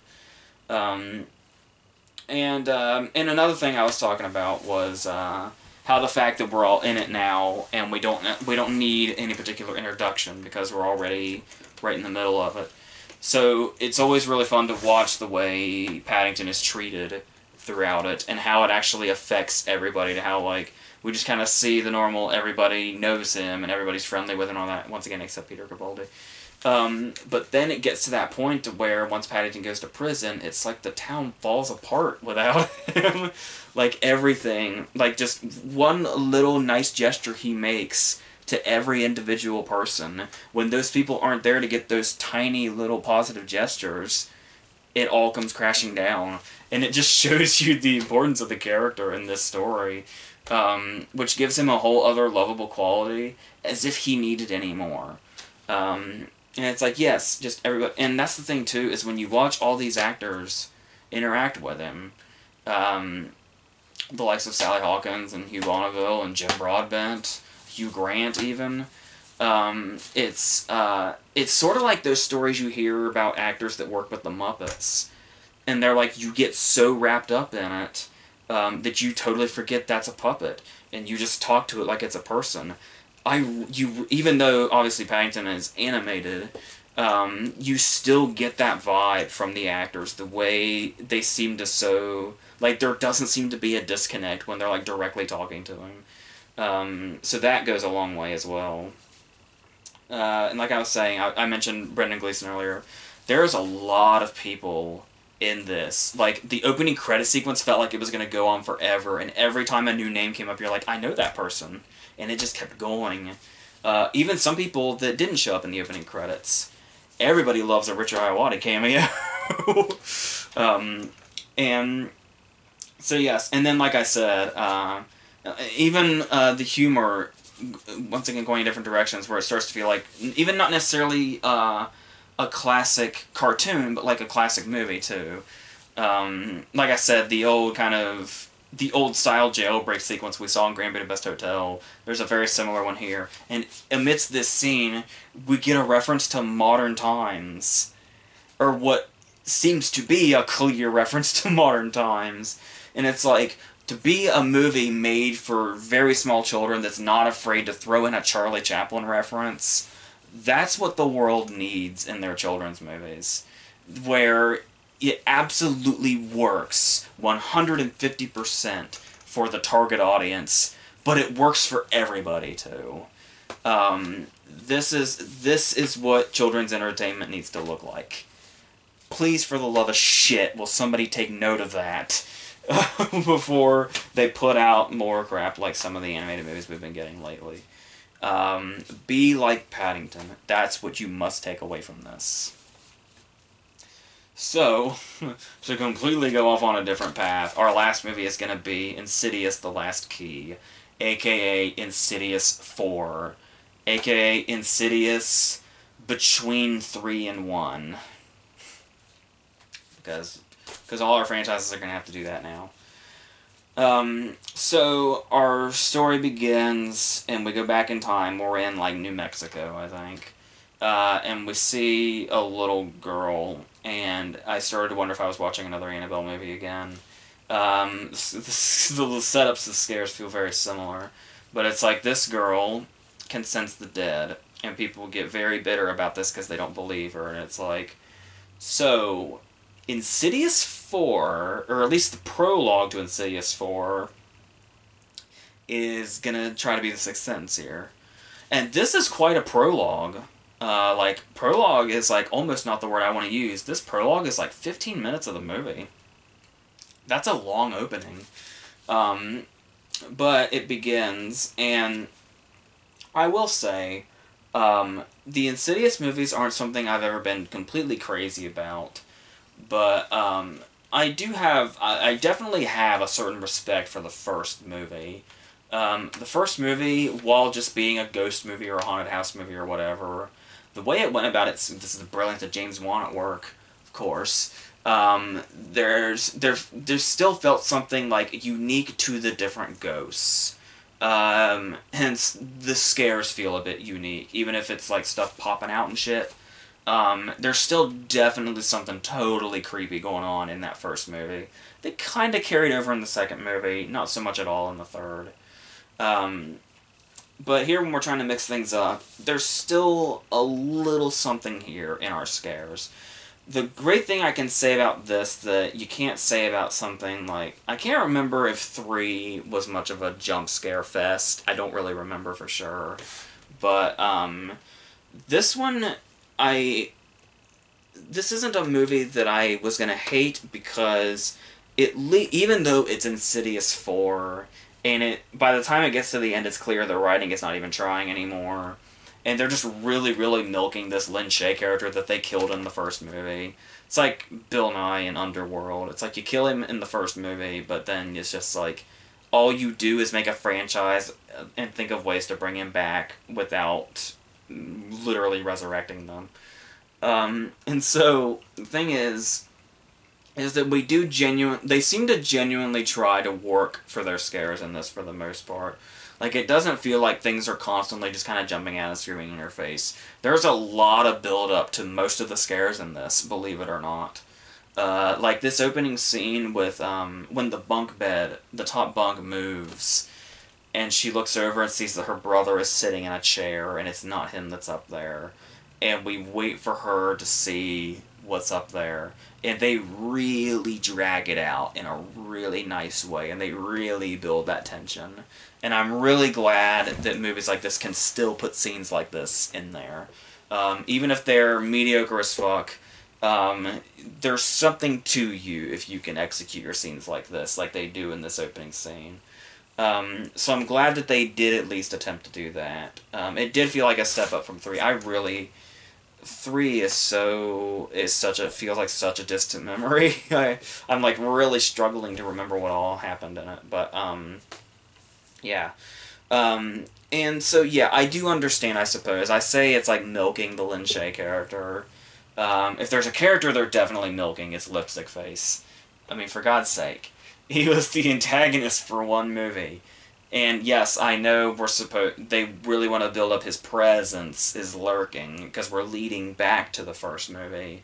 And another thing I was talking about was how the fact that we're all in it now, and we don't need any particular introduction because we're already right in the middle of it. So it's always really fun to watch the way Paddington is treated throughout it, and how it actually affects everybody, to how, like, We just kind of see the normal, everybody knows him, and everybody's friendly with him and all that, once again, except Peter Capaldi. But then it gets to that point where once Paddington goes to prison, it's like the town falls apart without him. Like everything, like just one little nice gesture he makes to every individual person, when those people aren't there to get those tiny little positive gestures, it all comes crashing down. And it just shows you the importance of the character in this story, which gives him a whole other lovable quality, as if he needed any more. And it's like, yes, just everybody. And that's the thing, too, is when you watch all these actors interact with him, the likes of Sally Hawkins and Hugh Bonneville and Jim Broadbent, Hugh Grant even, it's sort of like those stories you hear about actors that work with the Muppets. And they're like, you get so wrapped up in it that you totally forget that's a puppet. And you just talk to it like it's a person. Even though obviously Paddington is animated, you still get that vibe from the actors. The way they seem to like there doesn't seem to be a disconnect when they're like directly talking to him. So that goes a long way as well. And like I was saying, I mentioned Brendan Gleeson earlier. There's a lot of people in this. Like the opening credit sequence felt like it was going to go on forever, and every time a new name came up, you're like, I know that person. And it just kept going. Even some people that didn't show up in the opening credits. Everybody loves a Richard Ayoade cameo. And so yes, and then like I said, even the humor, once again going in different directions, where it starts to feel like, even not necessarily a classic cartoon, but like a classic movie too. Like I said, the old style jailbreak sequence we saw in Grand Budapest Hotel, there's a very similar one here. And amidst this scene, we get a reference to modern times. Or what seems to be a clear reference to modern times. And it's like, to be a movie made for very small children that's not afraid to throw in a Charlie Chaplin reference, that's what the world needs in their children's movies. Where it absolutely works 150% for the target audience, but it works for everybody too. This is what children's entertainment needs to look like. Please, for the love of shit, will somebody take note of that before they put out more crap like some of the animated movies we've been getting lately. Be like Paddington. That's what you must take away from this. So, to completely go off on a different path, our last movie is going to be Insidious: The Last Key, aka Insidious 4, aka Insidious Between 3 and 1. Because all our franchises are going to have to do that now. So our story begins, and we go back in time. We're in, like, New Mexico, I think. And we see a little girl, and I started to wonder if I was watching another Annabelle movie again. The setups, the scares feel very similar. But it's like this girl can sense the dead, and people get very bitter about this because they don't believe her, and it's like, so Insidious 4, or at least the prologue to Insidious 4, is gonna try to be the Sixth Sense here. And this is quite a prologue. Prologue is, like, almost not the word I want to use. This prologue is, like, 15 minutes of the movie. That's a long opening. But it begins, and I will say, the Insidious movies aren't something I've ever been completely crazy about. But I definitely have a certain respect for the first movie. The first movie, while just being a ghost movie or a haunted house movie or whatever, the way it went about it, this is the brilliance of James Wan at work, of course. There's still felt something like unique to the different ghosts. Hence, the scares feel a bit unique, even if it's like stuff popping out and shit. There's still definitely something totally creepy going on in that first movie. They kind of carried over in the second movie, not so much at all in the third. But here, when we're trying to mix things up, there's still a little something here in our scares. the great thing I can say about this that you can't say about something like, I can't remember if 3 was much of a jump scare fest. I don't really remember for sure. But this one, I this isn't a movie that I was gonna hate because even though it's Insidious 4, and by the time it gets to the end, it's clear the writing is not even trying anymore, and they're just really, really milking this Lin Shaye character that they killed in the first movie. It's like Bill Nye in Underworld. It's like you kill him in the first movie, but then it's just like all you do is make a franchise and think of ways to bring him back without literally resurrecting them. And so the thing is that they seem to genuinely try to work for their scares in this for the most part. Like, it doesn't feel like things are constantly just kind of jumping out and screaming in your face. There's a lot of build up to most of the scares in this, believe it or not. Like this opening scene with when the top bunk moves, and she looks over and sees that her brother is sitting in a chair, and it's not him that's up there. And we wait for her to see what's up there. And they really drag it out in a really nice way, and they really build that tension. And I'm really glad that movies like this can still put scenes like this in there. Even if they're mediocre as fuck, there's something to you if you can execute your scenes like this, like they do in this opening scene. So I'm glad that they did at least attempt to do that. It did feel like a step up from 3. 3 feels like such a distant memory. I'm like really struggling to remember what all happened in it, but yeah. And so yeah, I do understand, I suppose. I say it's like milking the Lin Shaye character. If there's a character they're definitely milking, it's Lipstick Face. I mean, for God's sake. He was the antagonist for one movie. And yes, I know they really want to build up his presence is lurking because we're leading back to the first movie.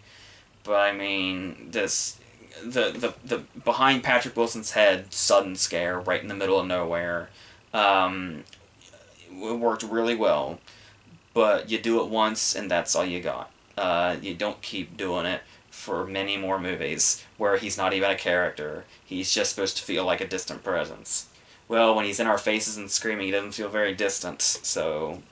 But I mean, the behind Patrick Wilson's head sudden scare right in the middle of nowhere, it worked really well. But you do it once and that's all you got. You don't keep doing it for many more movies where he's not even a character. He's just supposed to feel like a distant presence. Well, when he's in our faces and screaming, he doesn't feel very distant, so...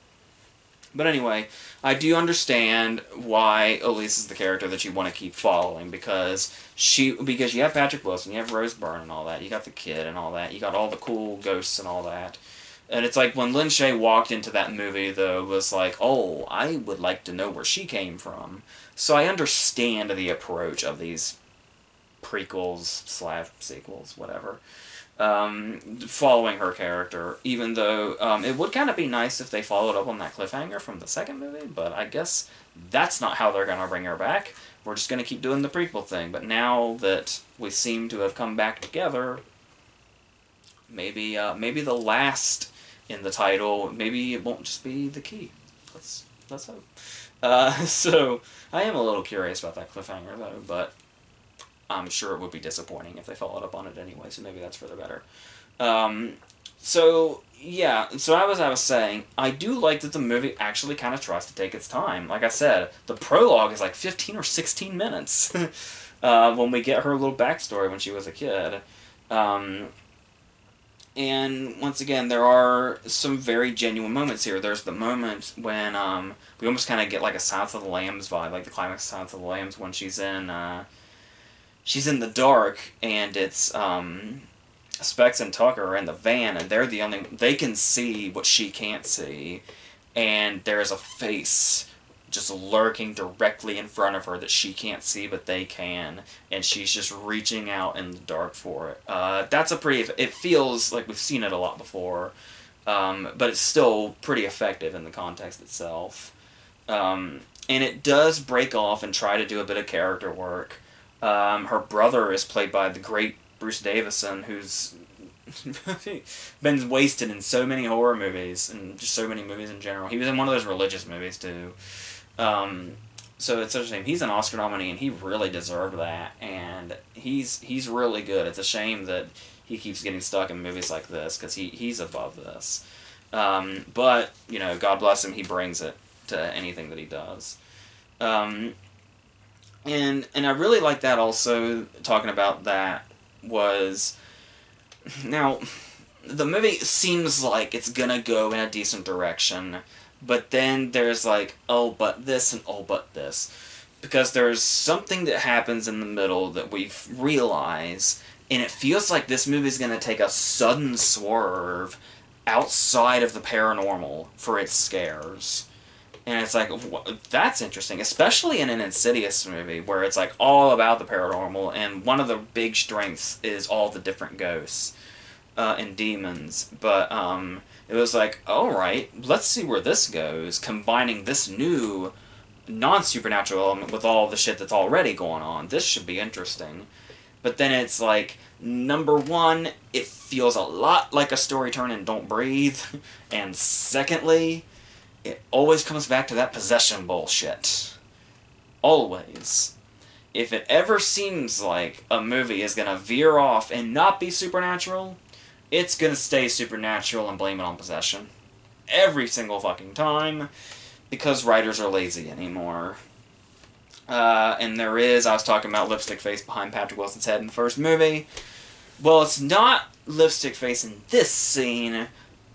But anyway, I do understand why Elise is the character that you want to keep following, because you have Patrick Wilson, you have Rose Byrne and all that, you got the kid and all that, you got all the cool ghosts and all that. And it's like, when Lin Shaye walked into that movie, though, it was like, oh, I would like to know where she came from. So I understand the approach of these prequels/sequels, whatever. Following her character, even though it would kind of be nice if they followed up on that cliffhanger from the second movie, but I guess that's not how they're going to bring her back. We're just going to keep doing the prequel thing, but now that we seem to have come back together, maybe the last in the title, maybe it won't just be the key. Let's hope. So, I am a little curious about that cliffhanger, though, but I'm sure it would be disappointing if they followed up on it anyway, so maybe that's for the better. So as I was saying, I do like that the movie actually kind of tries to take its time. Like I said, the prologue is like 15 or 16 minutes when we get her little backstory when she was a kid. And once again, there are some very genuine moments here. There's the moment when we almost kind of get like a Silence of the Lambs vibe, like the climax of Silence of the Lambs when she's in the dark, and it's Specs and Tucker are in the van, and they can see what she can't see, and there's a face just lurking directly in front of her that she can't see, but they can, and she's just reaching out in the dark for it. It feels like we've seen it a lot before, but it's still pretty effective in the context itself. And it does break off and try to do a bit of character work. Her brother is played by the great Bruce Davison, who's been wasted in so many horror movies, and just so many movies in general. He was in one of those religious movies, too. So it's such a shame. He's an Oscar nominee, and he really deserved that, and he's really good. It's a shame that he keeps getting stuck in movies like this, because he's above this. But, God bless him, he brings it to anything that he does. And I really like that also, talking about that, was... Now, the movie seems like it's gonna go in a decent direction, but then there's like, oh, but this, and oh, but this. Because there's something that happens in the middle that we realize, and it feels like this movie's gonna take a sudden swerve outside of the paranormal for its scares. And it's like, that's interesting, especially in an Insidious movie, where it's like all about the paranormal, and one of the big strengths is all the different ghosts and demons. But it was like, alright, let's see where this goes, combining this new non-supernatural element with all the shit that's already going on. This should be interesting. But then it's like, number one, it feels a lot like a story turn in Don't Breathe, and secondly, it always comes back to that possession bullshit. Always. If it ever seems like a movie is gonna veer off and not be supernatural, it's gonna stay supernatural and blame it on possession. Every single fucking time, because writers are lazy anymore. And there is, I was talking about lipstick face behind Patrick Wilson's head in the first movie. Well, it's not lipstick face in this scene,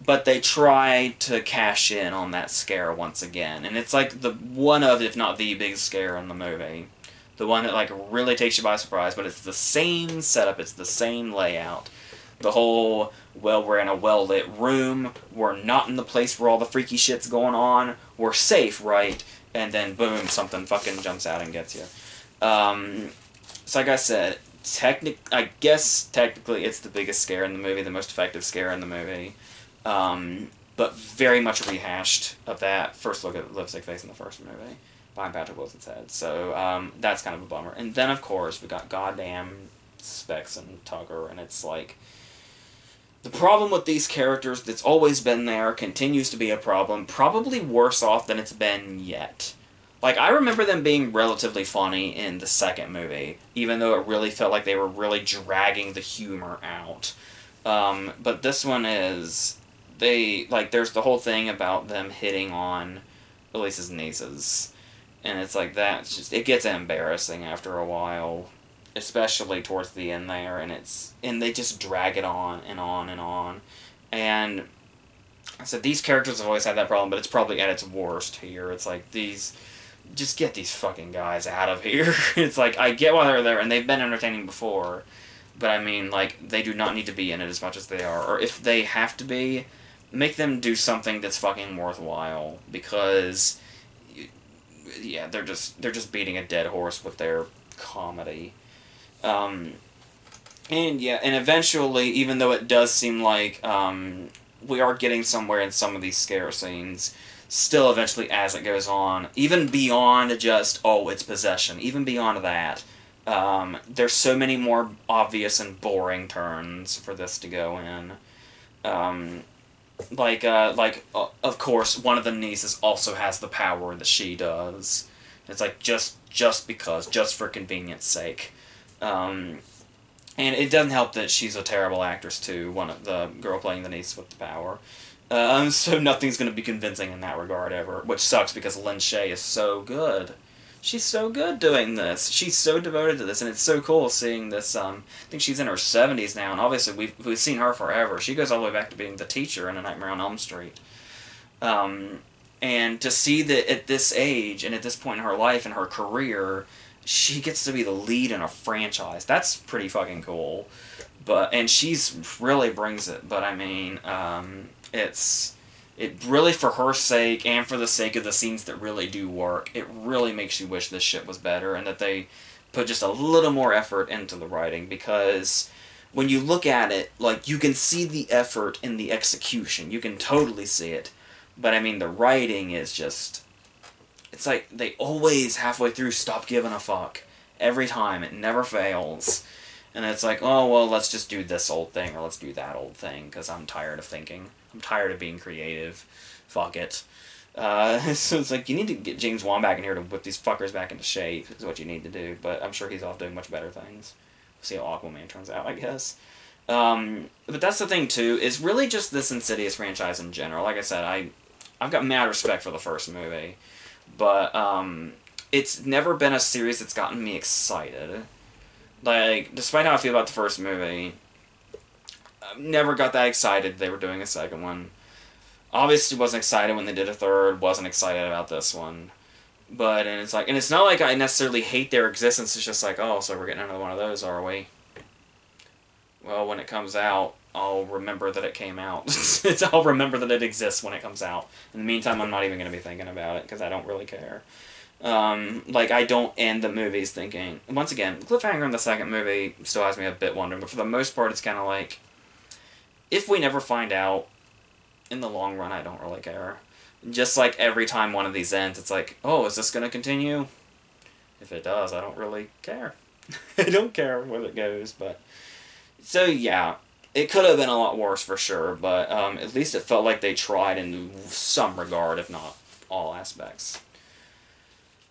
but they try to cash in on that scare once again. And it's like the one of, if not the biggest scare in the movie. The one that like really takes you by surprise, but it's the same setup, it's the same layout. The whole, well, we're in a well-lit room, we're not in the place where all the freaky shit's going on, we're safe, right? And then boom, something fucking jumps out and gets you. So like I said, I guess technically it's the biggest scare in the movie, the most effective scare in the movie. But very much rehashed of that first look at lipstick face in the first movie behind Patrick Wilson's head. So that's kind of a bummer. And then of course we got goddamn Specs and Tugger, and it's like, the problem with these characters that's always been there continues to be a problem, probably worse off than it's been yet. Like, I remember them being relatively funny in the second movie, even though it really felt like they were really dragging the humor out. But this one is, there's the whole thing about them hitting on Elise's nieces. And it's like that, it's just, it gets embarrassing after a while. Especially towards the end there, and they just drag it on and on and on. And I said, these characters have always had that problem, but it's probably at its worst here. It's like, just get these fucking guys out of here. It's like, I get why they're there, and they've been entertaining before, but I mean, like, they do not need to be in it as much as they are. Or if they have to be, make them do something that's fucking worthwhile, because, yeah, they're just beating a dead horse with their comedy. And yeah, and eventually, even though it does seem like we are getting somewhere in some of these scare scenes, still eventually as it goes on, even beyond just, oh, it's possession, even beyond that, there's so many more obvious and boring turns for this to go in. Of course, one of the nieces also has the power that she does. It's like, just because, just for convenience sake. And it doesn't help that she's a terrible actress too, one of the girl playing the niece with the power. So nothing's going to be convincing in that regard ever, which sucks because Lin Shaye is so good. She's so good doing this. She's so devoted to this, and it's so cool seeing this. I think she's in her 70s now, and obviously we've seen her forever. She goes all the way back to being the teacher in A Nightmare on Elm Street. And to see that at this age, and at this point in her life and her career, she gets to be the lead in a franchise. That's pretty fucking cool. And she's really brings it. But I mean, it really, for her sake and for the sake of the scenes that really do work, it really makes you wish this shit was better and that they put just a little more effort into the writing, because when you look at it, like, you can see the effort in the execution. You can totally see it. But I mean, the writing is just... It's like they always, halfway through, stop giving a fuck. Every time. It never fails. And it's like, oh, well, let's just do this old thing, or let's do that old thing, because I'm tired of thinking. I'm tired of being creative. Fuck it. So it's like, you need to get James Wan back in here to whip these fuckers back into shape, is what you need to do. But I'm sure he's off doing much better things. We'll see how Aquaman turns out, I guess. But that's the thing, too, is really just this Insidious franchise in general. Like I said, I've got mad respect for the first movie. But it's never been a series that's gotten me excited. Like, despite how I feel about the first movie, I never got that excited they were doing a second one. Obviously wasn't excited when they did a third, wasn't excited about this one. But, and it's like, and it's not like I necessarily hate their existence, it's just like, oh, so we're getting another one of those, are we? Well, when it comes out, I'll remember that it came out. I'll remember that it exists when it comes out. In the meantime, I'm not even going to be thinking about it, because I don't really care. Like, I don't end the movies thinking... Once again, cliffhanger in the second movie still has me a bit wondering, but for the most part, it's kind of like... If we never find out, in the long run, I don't really care. Just like every time one of these ends, it's like, oh, is this going to continue? If it does, I don't really care. I don't care where it goes, but... So, yeah. It could have been a lot worse, for sure, but at least it felt like they tried in some regard, if not all aspects.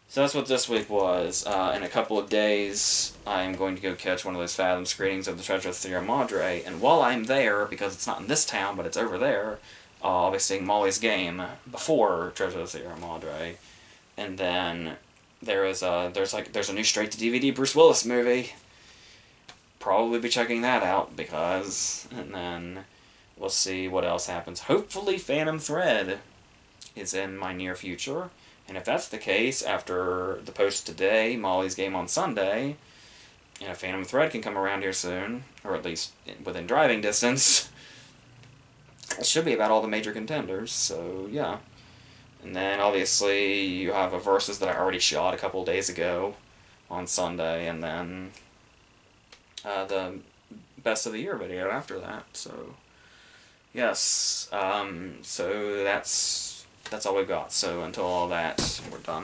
So that's what this week was. In a couple of days, I'm going to go catch one of those Fathom screenings of the Treasure of the Sierra Madre, and while I'm there, because it's not in this town, but it's over there, I'll be seeing Molly's Game before Treasure of the Sierra Madre. And then there's a new straight-to-DVD Bruce Willis movie. Probably be checking that out, because... And then we'll see what else happens. Hopefully Phantom Thread is in my near future. And if that's the case, after the post today, Molly's Game on Sunday, and a Phantom Thread can come around here soon, or at least within driving distance, it should be about all the major contenders, so yeah. And then, obviously, you have a Versus that I already shot a couple of days ago on Sunday, and then the Best of the Year video after that, so yes. So that's all we've got. So until all that, we're done.